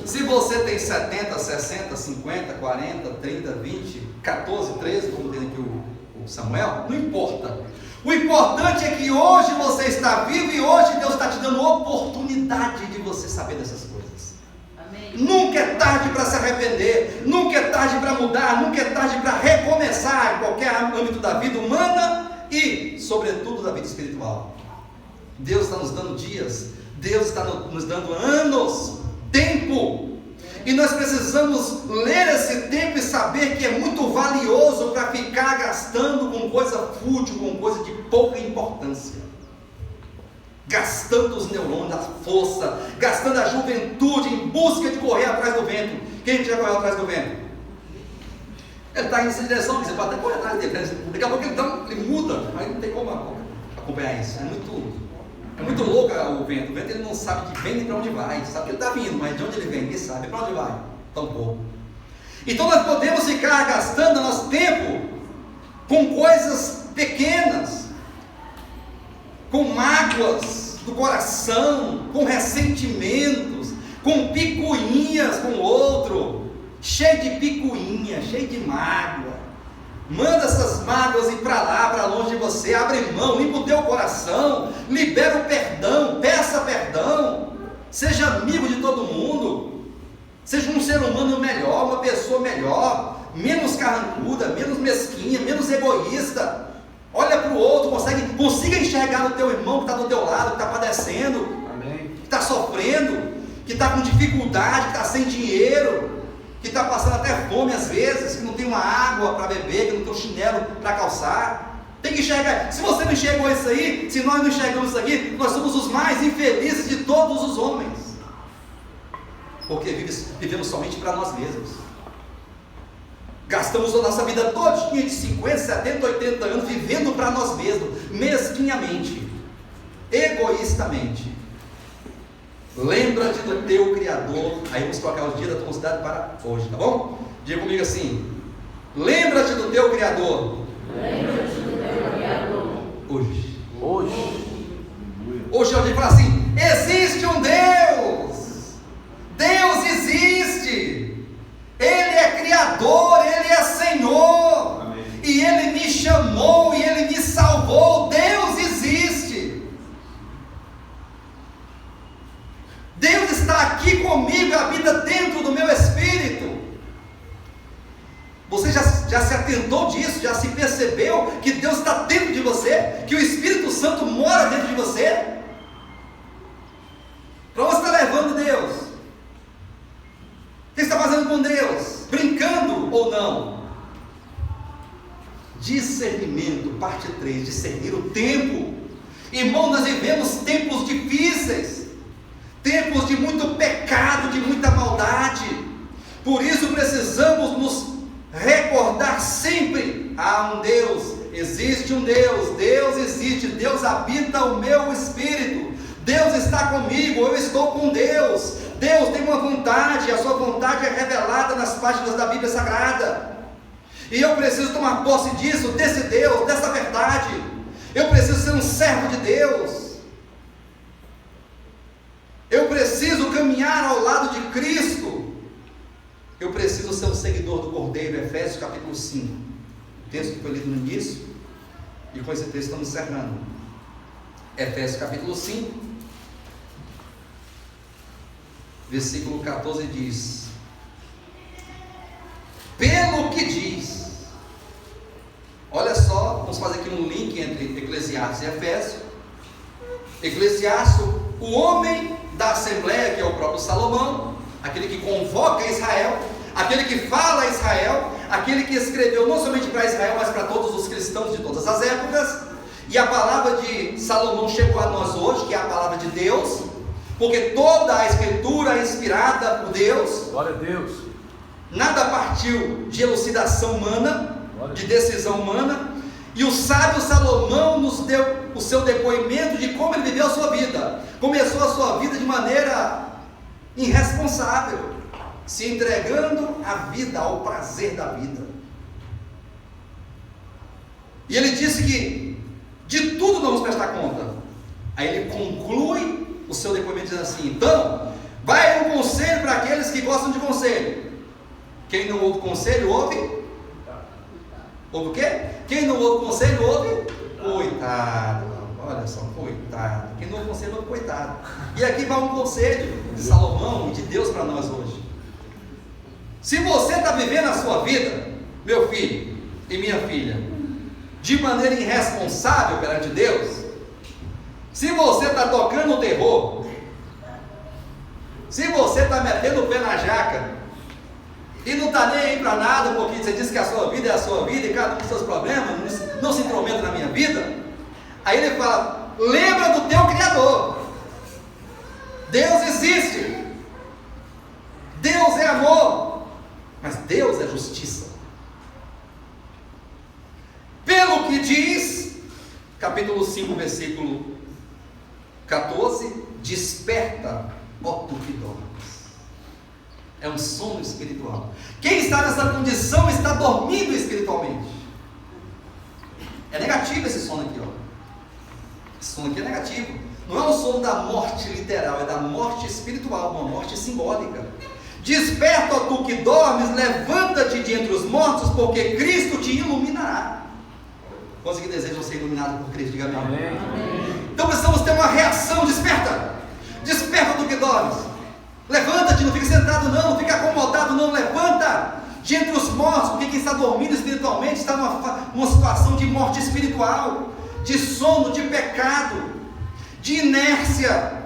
Se você tem 70, 60, 50, 40, 30, 20, 14, 13, como tem aqui o Samuel, não importa. O importante é que hoje você está vivo e hoje Deus está te dando oportunidade de você saber dessas coisas. Amém. Nunca é tarde para se arrepender, nunca é tarde para mudar, nunca é tarde para recomeçar em qualquer âmbito da vida humana e, sobretudo, da vida espiritual. Deus está nos dando dias, Deus está nos dando anos, tempo. E nós precisamos ler esse tempo e saber que é muito valioso para ficar gastando com coisa fútil, com coisa de pouca importância. Gastando os neurônios, a força, gastando a juventude em busca de correr atrás do vento. Quem já correu atrás do vento? Ele está indo nessa direção, você pode até correr atrás dele. Daqui a pouco ele muda, aí não tem como acompanhar isso. É muito louco o vento ele não sabe de vem nem para onde vai, sabe que ele está vindo, mas de onde ele vem, ninguém sabe, para onde vai, tão pouco. Então nós podemos ficar gastando nosso tempo com coisas pequenas, com mágoas do coração, com ressentimentos, com picuinhas com o outro, cheio de picuinha, cheio de mágoa. Manda essas mágoas ir para lá, para longe de você, abre mão, limpa o teu coração, libera o perdão, peça perdão, seja amigo de todo mundo, seja um ser humano melhor, uma pessoa melhor, menos carrancuda, menos mesquinha, menos egoísta. Olha para o outro, consiga enxergar o teu irmão que está do teu lado, que está padecendo, amém, que está sofrendo, que está com dificuldade, que está sem dinheiro, que está passando até fome às vezes, que não tem uma água para beber, que não tem um chinelo para calçar. Tem que enxergar. Se você não enxergou isso aí, se nós não enxergamos isso aqui, nós somos os mais infelizes de todos os homens, porque vivemos somente para nós mesmos. Gastamos a nossa vida todinha de 50, 70, 80 anos vivendo para nós mesmos, mesquinhamente, egoístamente. Lembra-te do teu Criador. Aí vamos colocar o dia da tua mocidade para hoje, tá bom? Diga comigo assim: lembra-te do teu Criador. Lembra-te do teu Criador. Hoje é o dia de falar assim: percebeu que Deus está dentro de você? Que o Espírito Santo mora dentro de você? Para onde você está levando Deus? O que você está fazendo com Deus? Brincando ou não? Discernimento, parte 3, discernir o tempo. Irmão, nós vivemos tempos difíceis, tempos de muito pecado, de muita maldade. Por isso precisamos nos recordar sempre: há um Deus, existe um Deus, Deus existe, Deus habita o meu espírito, Deus está comigo, eu estou com Deus. Deus tem uma vontade, a sua vontade é revelada nas páginas da Bíblia Sagrada, e eu preciso tomar posse disso, desse Deus, dessa verdade. Eu preciso ser um servo de Deus, eu preciso caminhar ao lado de Cristo, eu preciso ser um seguidor do Cordeiro. Efésios capítulo 5, o texto que foi lido no início, e com esse texto estamos encerrando. Efésios capítulo 5, versículo 14 diz: pelo que diz, olha só, vamos fazer aqui um link entre Eclesiastes e Efésios. Eclesiastes, o homem da Assembleia, que é o próprio Salomão, aquele que convoca Israel, aquele que fala a Israel, aquele que escreveu não somente para Israel, mas para todos os cristãos de todas as épocas. E a palavra de Salomão chegou a nós hoje, que é a palavra de Deus, porque toda a escritura é inspirada por Deus. Glória a Deus. Nada partiu de elucidação humana, de decisão humana. E o sábio Salomão nos deu o seu depoimento de como ele viveu a sua vida. Começou a sua vida de maneira irresponsável, se entregando à vida, ao prazer da vida. E ele disse que de tudo não vamos prestar conta. Aí ele conclui o seu depoimento dizendo assim: então, vai um conselho para aqueles que gostam de conselho. Quem não ouve conselho, ouve? Ouve o quê? Quem não ouve conselho, ouve? Coitado. Olha só, coitado. Quem não ouve conselho, ouve coitado. E aqui vai um conselho de Salomão e de Deus para nós hoje. Se você está vivendo a sua vida, meu filho e minha filha, de maneira irresponsável perante Deus, se você está tocando o terror, se você está metendo o pé na jaca, e não está nem aí para nada, porque você diz que a sua vida é a sua vida, e cada um dos seus problemas não se intrometa na minha vida, aí ele fala: lembra do teu Criador. Deus existe, Deus é amor, mas Deus é justiça. Pelo que diz, capítulo 5, versículo 14: desperta, ó tu que dormes. É um sono espiritual. Quem está nessa condição está dormindo espiritualmente. É negativo esse sono aqui, ó. Esse sono aqui é negativo. Não é um sono da morte literal, é da morte espiritual, uma morte simbólica. Desperta, ó tu que dormes, levanta-te de entre os mortos, porque Cristo te iluminará. Quantos que desejam ser iluminados por Cristo? Diga amém. Amém. Então precisamos ter uma reação. Desperta, desperta, ó tu que dormes. Levanta-te, não fica sentado não fica acomodado não, levanta de entre os mortos, porque quem está dormindo espiritualmente está numa situação de morte espiritual, de sono, de pecado, de inércia.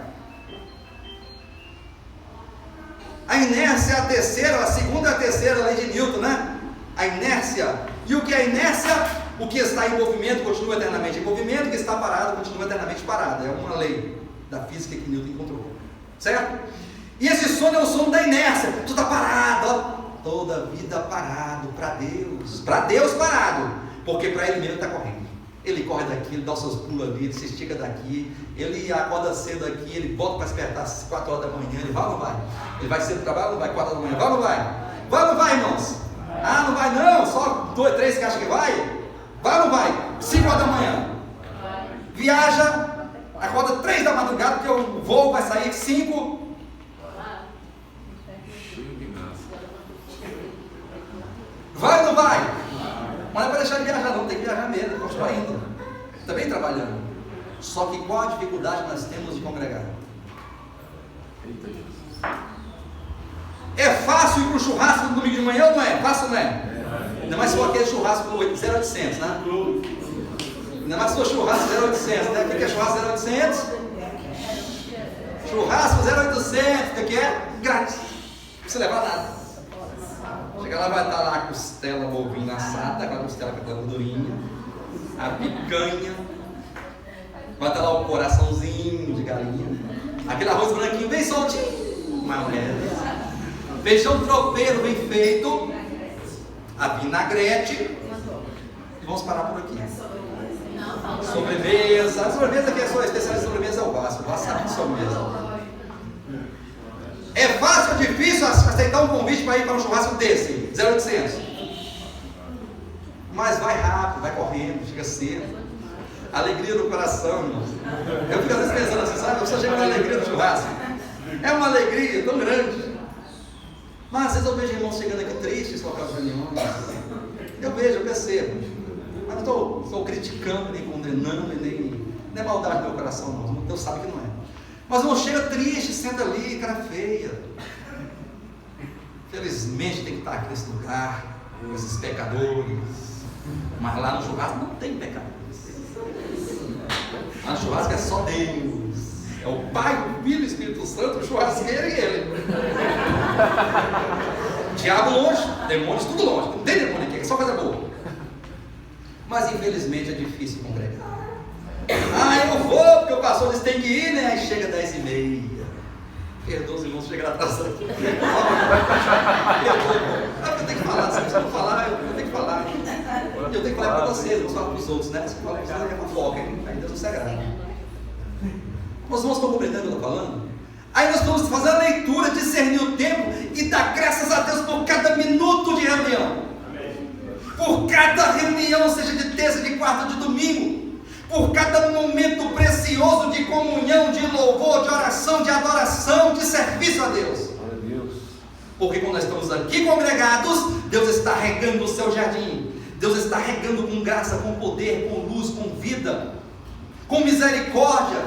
A inércia é a terceira, a segunda e a terceira lei de Newton, né? A inércia. E o que é inércia? O que está em movimento continua eternamente em movimento, o que está parado continua eternamente parado. É uma lei da física que Newton encontrou, certo? E esse sono é o sono da inércia. Tu está parado, ó, toda a vida parado para Deus parado, porque para ele mesmo está correndo. Ele corre daqui, ele dá os seus pulos ali, ele se estica daqui, ele acorda cedo aqui, ele volta para despertar às 4 horas da manhã, ele vai ou não vai? Ele vai cedo do trabalho ou não vai? 4 horas da manhã, vai ou não vai? Vai ou não vai, irmãos? Ah, não vai não, só 2, 3 que acham que vai? Vai ou não vai? 5 horas da manhã, viaja, acorda 3 da madrugada, porque o voo vai sair 5. Vai ou não vai? Mas não é para deixar de viajar não, tem que viajar mesmo, continua indo, também trabalhando. Só que qual a dificuldade nós temos de congregar? É fácil ir para o churrasco no domingo de manhã ou não é? Fácil, não é? Ainda mais se for aquele churrasco 0800, né? Ainda mais se for churrasco 0800, né? O que é churrasco 0800? Churrasco 0800, o que é? Grátis. Não precisa levar nada. Chega lá, vai estar lá a costela bovina assada, aquela costela com aquela gordurinha, a picanha, vai estar lá o coraçãozinho de galinha, aquele arroz branquinho bem soltinho, maionese, feijão tropeiro bem feito, a vinagrete, e vamos parar por aqui. Sobremesa, a sobremesa que é sua especialista de sobremesa é o Vasco sabe de sobremesa. É fácil ou difícil aceitar um convite para ir para um churrasco desse, 0800? Mas vai rápido, vai correndo, chega cedo. Alegria do coração, irmãos. Eu fico às vezes pensando assim, sabe? A pessoa chega com a alegria do churrasco. É uma alegria tão grande. Mas às vezes eu vejo irmãos chegando aqui tristes com aquelas reuniões. Eu vejo, eu percebo. Mas não estou criticando, nem condenando, nem é maldade do meu coração, não. Deus sabe que não é. Mas não chega triste, senta ali, cara feia. Felizmente tem que estar aqui nesse lugar, com esses pecadores. Mas lá no churrasco não tem pecadores. Lá no churrasco é só Deus. É o Pai, o Filho e o Espírito Santo, o churrasqueiro e ele. Diabo longe, demônios tudo longe. Não tem demônio aqui, é só coisa boa. Mas infelizmente é difícil congregar. Eu vou, porque o pastor disse que tem que ir, né? Aí chega 10h30. Perdoa os irmãos, chega atrasado. Eu tenho que falar, se você não falar, eu tenho que falar. Eu tenho que falar para vocês, não falar para os outros, né? Se falar para vocês, é fofoca, hein? Aí Deus não se agrada. Os irmãos estão compreendendo o que eu estou falando? Aí nós estamos fazendo a leitura, discernir o tempo e dar graças a Deus por cada minuto de reunião. Por cada reunião, seja de terça, de quarta, de domingo. Por cada momento precioso de comunhão, de louvor, de oração, de adoração, de serviço a Deus. Porque quando nós estamos aqui congregados, Deus está regando o seu jardim. Deus está regando com graça, com poder, com luz, com vida, com misericórdia,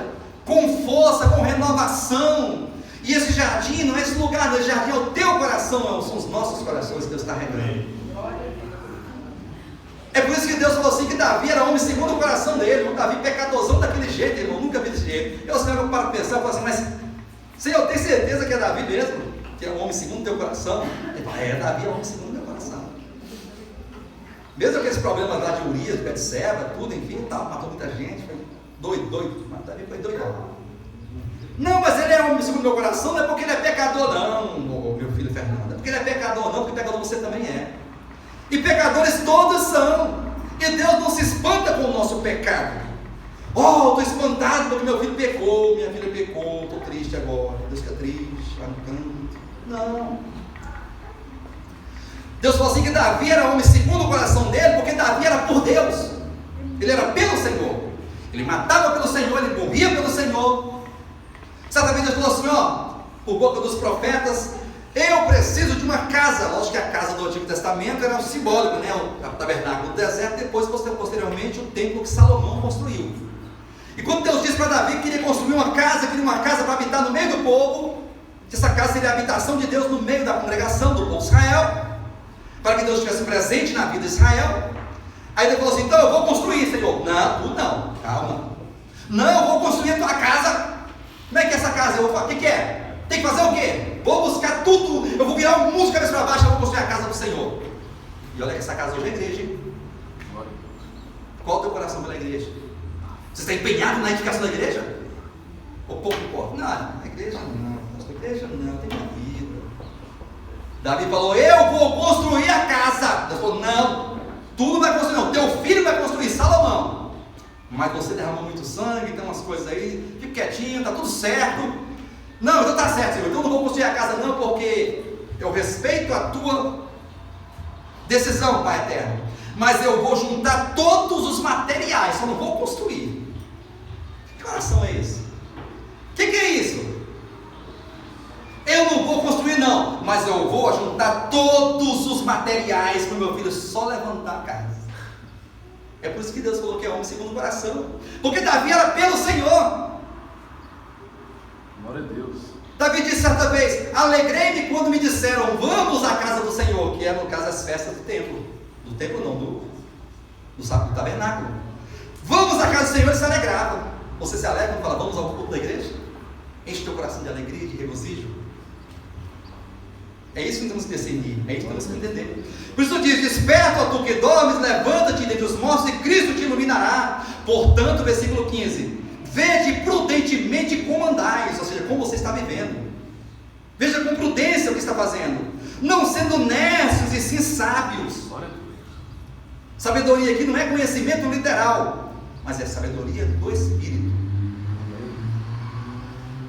com força, com renovação. E esse jardim não é esse lugar, esse jardim é o teu coração, são os nossos corações que Deus está regando. É por isso que Deus falou assim, que Davi era homem segundo o coração dele. O Davi pecadorzão daquele jeito, irmão, nunca vi desse jeito. Eu sempre paro para pensar, eu falo assim, mas Senhor, eu tenho certeza que é Davi mesmo? Que é um homem segundo o teu coração? Ele fala, Davi é um homem segundo o teu coração. Mesmo aqueles problemas lá de Urias, de Betseba, tudo, enfim, tal, matou muita gente, foi doido, mas Davi foi doidão. Não, mas ele é homem segundo o meu coração, não é porque ele é pecador, não, meu filho Fernando, é porque ele é pecador, não, porque pecador você também é. E pecadores todos são. E Deus não se espanta com o nosso pecado. Estou espantado porque meu filho pecou, minha filha pecou, estou triste agora. Deus fica triste, vai no canto. Não. Deus falou assim que Davi era homem segundo o coração dele, porque Davi era por Deus. Ele era pelo Senhor. Ele matava pelo Senhor, ele morria pelo Senhor. Certa vez Deus falou assim, por boca dos profetas, eu preciso de uma casa. Lógico que a casa do Antigo Testamento era simbólico, né? O tabernáculo do deserto, depois posteriormente o templo que Salomão construiu. E quando Deus disse para Davi que queria construir uma casa para habitar no meio do povo, que essa casa seria a habitação de Deus no meio da congregação do povo de Israel, para que Deus estivesse presente na vida de Israel. Aí Deus falou assim, então eu vou construir, Senhor. Não, tu não, calma. Não, eu vou construir a tua casa. Como é que é essa casa? Eu vou falar, o que é? Tem que fazer o quê? Vou buscar tudo, eu vou virar o mundo cabeça para baixo, eu vou construir a casa do Senhor. E olha que essa casa hoje é a igreja, hein? Qual é o teu coração pela igreja? Você está empenhado na edificação da igreja? Ou pouco importa? Não, a igreja não, a igreja não, tem minha vida. Davi falou, eu vou construir a casa. Deus falou, não, tu não vai construir não, teu filho vai construir, Salomão. Mas você derramou muito sangue, tem umas coisas aí, fica quietinho, está tudo certo. Não, então está certo, Senhor, então eu não vou construir a casa não, porque eu respeito a tua decisão, Pai eterno, mas eu vou juntar todos os materiais, só não vou construir. Que coração é esse? O que é isso? Eu não vou construir não, mas eu vou juntar todos os materiais para o meu filho só levantar a casa. É por isso que Deus falou que é homem segundo o coração, porque Davi era pelo Senhor. Glória a Deus. Davi disse certa vez, alegrei-me quando me disseram, vamos à casa do Senhor, que é no caso as festas do templo. Do templo não, do tabernáculo. Vamos à casa do Senhor e se alegravam. Você se alegra quando fala, vamos ao culto da igreja? Enche teu coração de alegria, de regozijo. É isso que temos que discernir, é isso que temos que entender. Por isso diz, desperta, ó tu que dormes, levanta-te dentre os mortos e Cristo te iluminará. Portanto, versículo 15, vede prudentemente como andais, ou seja, como você está vivendo. Veja com prudência o que está fazendo, não sendo necios e sim sábios. Sabedoria aqui não é conhecimento literal, mas é sabedoria do Espírito.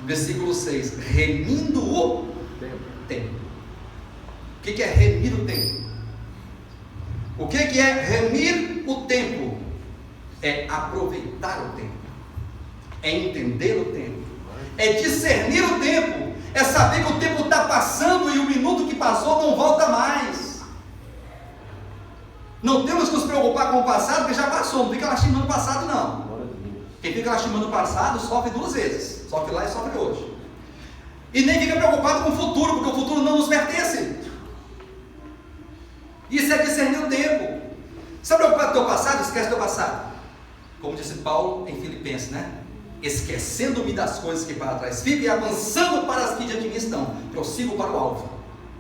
Versículo 6, remindo o tempo. O que é remir o tempo? O que é remir o tempo? É aproveitar o tempo, é entender o tempo, é discernir o tempo, é saber que o tempo está passando e o minuto que passou não volta mais. Não temos que nos preocupar com o passado, porque já passou, não fica lastimando o passado não. Quem fica lastimando o passado sofre 2 vezes, sofre lá e sofre hoje. E nem fica preocupado com o futuro, porque o futuro não nos pertence. Isso é discernir o tempo. Você está preocupado com o teu passado? Esquece o teu passado. Como disse Paulo em Filipenses, né? Esquecendo-me das coisas que para trás fico e avançando para as que diante de mim estão, prossigo para o alvo,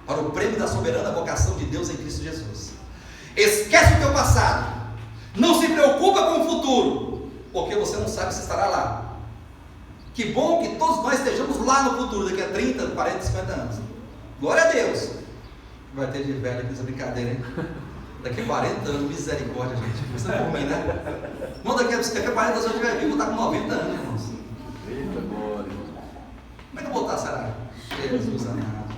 para o prêmio da soberana vocação de Deus em Cristo Jesus. Esquece o teu passado, não se preocupa com o futuro, porque você não sabe se estará lá. Que bom que todos nós estejamos lá no futuro, daqui a 30, 40, 50 anos. Glória a Deus. Vai ter de velho aqui essa brincadeira, hein? Daqui a 40 anos, misericórdia, gente. Isso é por mim, né? Não, daqui a 40 anos eu estiver vivo, vou estar com 90 anos, irmãos. Eita glória. Como é que eu vou estar, será? Jesus amado.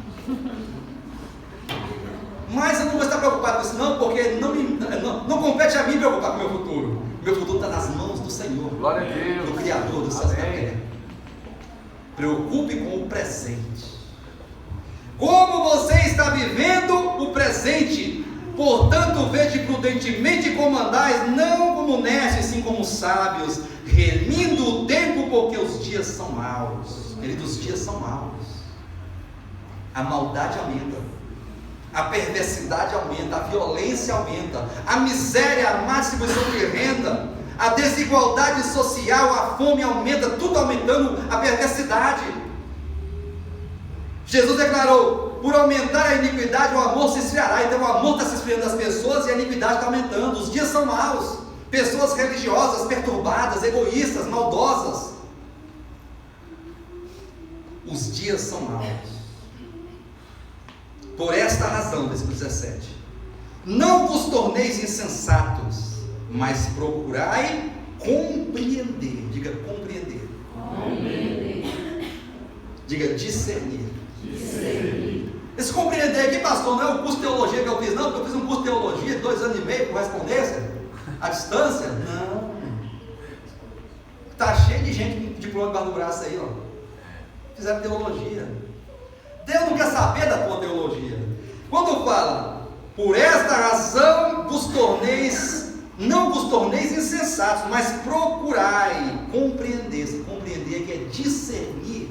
Mas eu não vou estar preocupado com isso, não, porque não compete a mim preocupar com o meu futuro. Meu futuro está nas mãos do Senhor, Glória a Deus. do Criador dos céus e da terra. Preocupe com o presente. Como você está vivendo o presente? Portanto, vede prudentemente como andais, não como necios, sim como sábios, remindo o tempo, porque os dias são maus. Queridos, os dias são maus. A maldade aumenta, a perversidade aumenta, a violência aumenta, a miséria, a má distribuição de renda, a desigualdade social, a fome aumenta, tudo aumentando, a perversidade. Jesus declarou, por aumentar a iniquidade, o amor se esfriará. Então o amor está se esfriando das pessoas e a iniquidade está aumentando. Os dias são maus, pessoas religiosas, perturbadas, egoístas, maldosas. Os dias são maus. Por esta razão, versículo 17, não vos torneis insensatos, mas procurai compreender. Diga compreender. Diga discernir. Esse compreender aqui, pastor, não é o curso de teologia que eu fiz, não, porque eu fiz um curso de teologia de 2 anos e meio, correspondência, à distância. Não. Está cheio de gente com diploma debaixo do braço aí, ó. Fizeram teologia. Deus não quer saber da tua teologia. Quando fala, por esta razão não vos torneis insensatos, mas procurai compreender. Se compreender que é discernir,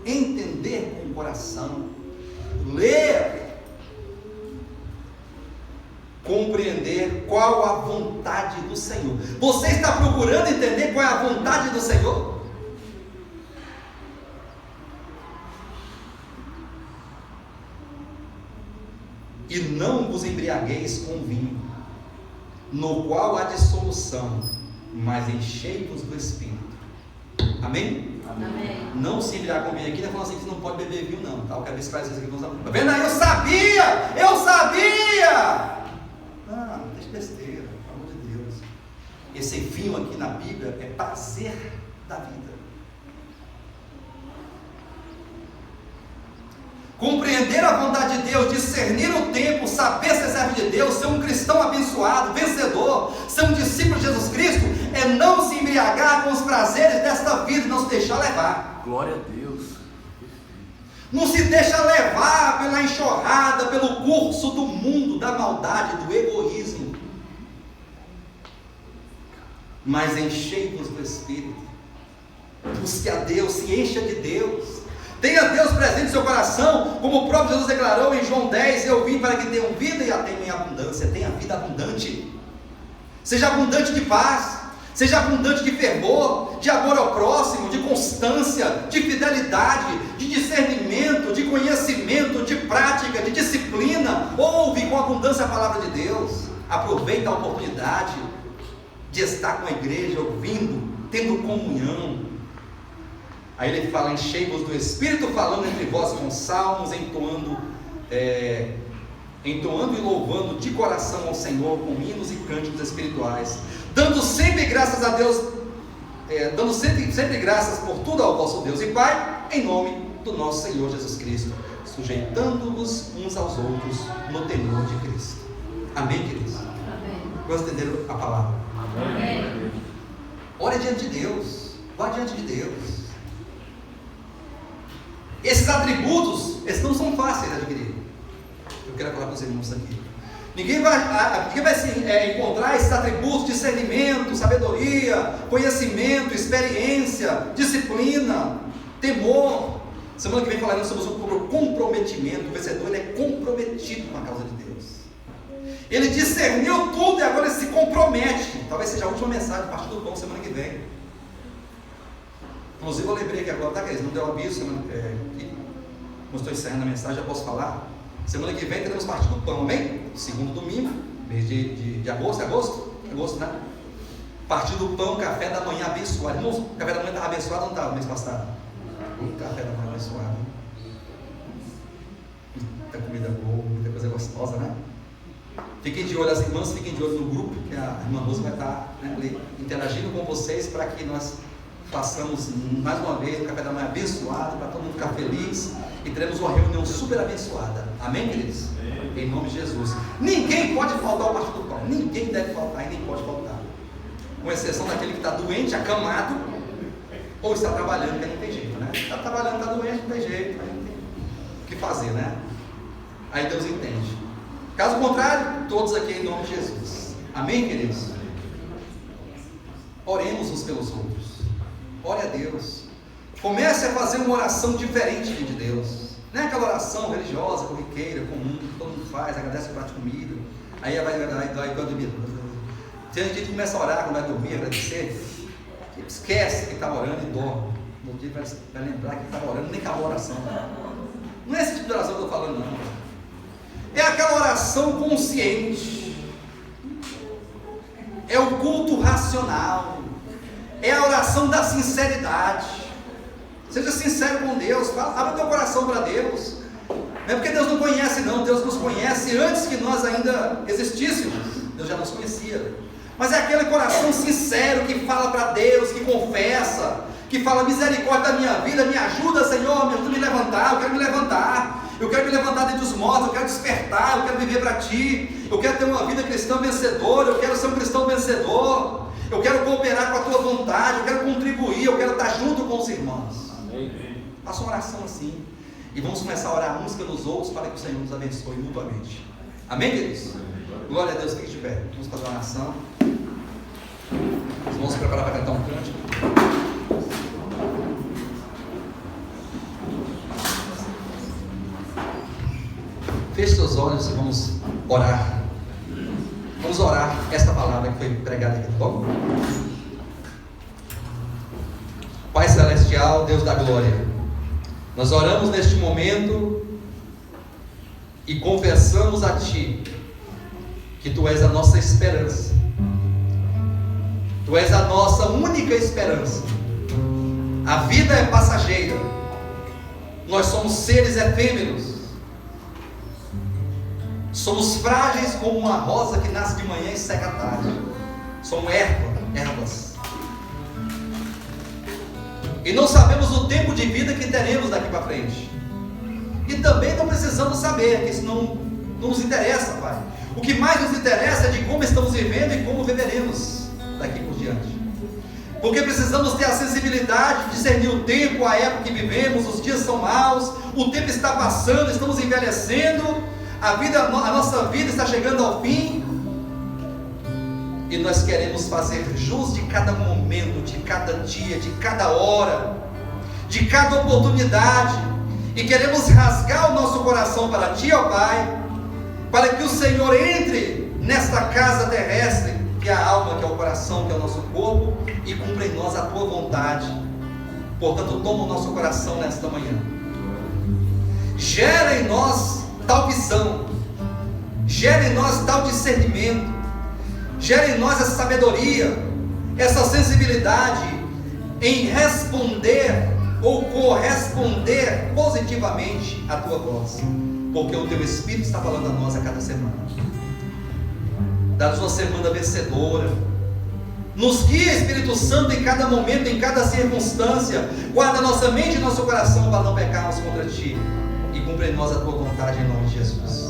entender com o coração, ler, compreender qual a vontade do Senhor. Você está procurando entender qual é a vontade do Senhor? E não vos embriagueis com vinho, no qual há dissolução, mas enchei-vos do Espírito. Amém? Amém. Não se embriagar com vinho aqui, não é falando assim que você não pode beber vinho, não. Tá? Eu quero ver se faz isso aqui com os amigos. Tá vendo aí? Eu sabia! Não, não deixa besteira, pelo amor de Deus. Esse vinho aqui na Bíblia é prazer da vida. Compreender a vontade de Deus, discernir o tempo, saber ser servo de Deus, ser um cristão abençoado, vencedor, ser um discípulo de Jesus Cristo, é não se embriagar com os prazeres desta vida, não se deixar levar. Glória a Deus. Não se deixa levar pela enxurrada, pelo curso do mundo, da maldade, do egoísmo. Mas enchei-vos do Espírito. Busque a Deus, se encha de Deus. Tenha Deus presente no seu coração, como o próprio Jesus declarou em João 10: eu vim para que tenham vida e a tenham em abundância. Tenha vida abundante. Seja abundante de paz, seja abundante de fervor, de amor ao próximo, de constância, de fidelidade, de discernimento, de conhecimento, de prática, de disciplina. Ouve com abundância a palavra de Deus. Aproveita a oportunidade de estar com a igreja, ouvindo, tendo comunhão. Aí ele fala: enchei-vos do Espírito, falando entre vós com salmos, entoando e louvando de coração ao Senhor com hinos e cânticos espirituais, dando sempre graças a Deus, dando sempre graças por tudo ao vosso Deus e Pai, em nome do nosso Senhor Jesus Cristo, sujeitando-vos uns aos outros no temor de Cristo. Amém, queridos? Amém. Vamos entender a palavra? Amém. Ore diante de Deus, vá diante de Deus. Esses atributos, eles não são fáceis de adquirir. Eu quero falar com os irmãos aqui. Ninguém vai encontrar esses atributos: discernimento, sabedoria, conhecimento, experiência, disciplina, temor. Semana que vem falaremos sobre o comprometimento. O vencedor, ele é comprometido com a causa de Deus. Ele discerniu tudo e agora ele se compromete. Talvez seja a última mensagem a partir do pão semana que vem. Inclusive eu lembrei que agora, Cris? Não deu aviso, como estou encerrando a mensagem, já posso falar. Semana que vem teremos parte do pão, amém? Segundo domingo, mês de agosto, agosto, né? Parte do pão, café da manhã abençoado. Irmãos, o café da manhã estava abençoado ou não estava no mês passado? O café da manhã abençoado. Muita comida boa, muita coisa gostosa, né? Fiquem de olho, as irmãs, fiquem de olho no grupo, que a irmã Rosa vai estar interagindo com vocês para que nós façamos mais uma vez o café da manhã abençoado, para todo mundo ficar feliz, e teremos uma reunião super abençoada. Amém, queridos? Amém. Em nome de Jesus. Ninguém pode faltar ao partir do pão. Ninguém deve faltar e nem pode faltar, com exceção daquele que está doente, acamado, ou está trabalhando, que não tem jeito, né? Está trabalhando, está doente, não tem jeito, aí não tem o que fazer, né? Aí Deus entende. Caso contrário, todos aqui em nome de Jesus. Amém, queridos? Oremos uns pelos outros. Ore a Deus. Comece a fazer uma oração diferente de Deus. Não é aquela oração religiosa, corriqueira, comum, que todo mundo faz, agradece o prato de comida, aí vai dormir. Tem gente que começa a orar quando vai dormir, agradecer, esquece que estava orando e dorme. No dia vai lembrar que estava orando, nem acabou a oração. Não é esse tipo de oração que eu estou falando, não. É aquela oração consciente. É o culto racional. É a oração da sinceridade. Seja sincero com Deus. Abra teu coração para Deus. Não é porque Deus não conhece, não. Deus nos conhece antes que nós ainda existíssemos. Deus já nos conhecia. Mas é aquele coração sincero que fala para Deus, que confessa, que fala: misericórdia da minha vida, me ajuda, Senhor, me ajuda a me levantar. Eu quero me levantar. Eu quero me levantar dentre os mortos. Eu quero despertar. Eu quero viver para Ti. Eu quero ter uma vida cristã vencedora. Eu quero ser um cristão vencedor. Eu quero cooperar com a Tua vontade. Eu quero contribuir. Eu quero estar junto com os irmãos. Amém. Faça uma oração assim. E vamos começar a orar uns pelos outros para que o Senhor nos abençoe mutuamente. Amém, queridos? Glória a Deus, fique de pé. Vamos fazer uma oração. Vamos se preparar para cantar um cântico. Feche seus olhos e vamos orar. Vamos orar esta palavra que foi pregada aqui, tá bom? Pai Celestial, Deus da glória, nós oramos neste momento e confessamos a Ti que Tu és a nossa esperança. Tu és a nossa única esperança. A vida é passageira. Nós somos seres efêmeros. Somos frágeis como uma rosa que nasce de manhã e seca à tarde. Somos ervas. E não sabemos o tempo de vida que teremos daqui para frente. E também não precisamos saber, que isso não nos interessa, Pai. O que mais nos interessa é de como estamos vivendo e como viveremos daqui por diante. Porque precisamos ter a sensibilidade de discernir o tempo, a época que vivemos. Os dias são maus, o tempo está passando, estamos envelhecendo. A nossa vida está chegando ao fim. E nós queremos fazer jus de cada momento, de cada dia, de cada hora. de cada oportunidade, e queremos rasgar o nosso coração para Ti, ó Pai, para que o Senhor entre nesta casa terrestre, que é a alma, que é o coração, que é o nosso corpo, e cumpra em nós a Tua vontade. Portanto, toma o nosso coração nesta manhã, gera em nós tal visão, gera em nós tal discernimento, gera em nós essa sabedoria, essa sensibilidade em responder ou corresponder positivamente à Tua voz, porque o Teu Espírito está falando a nós a cada semana. Dá-nos uma semana vencedora. Nos guia, Espírito Santo, em cada momento, em cada circunstância. Guarda nossa mente e nosso coração para não pecarmos contra Ti, e cumpre em nós a Tua vontade, em nome de Jesus.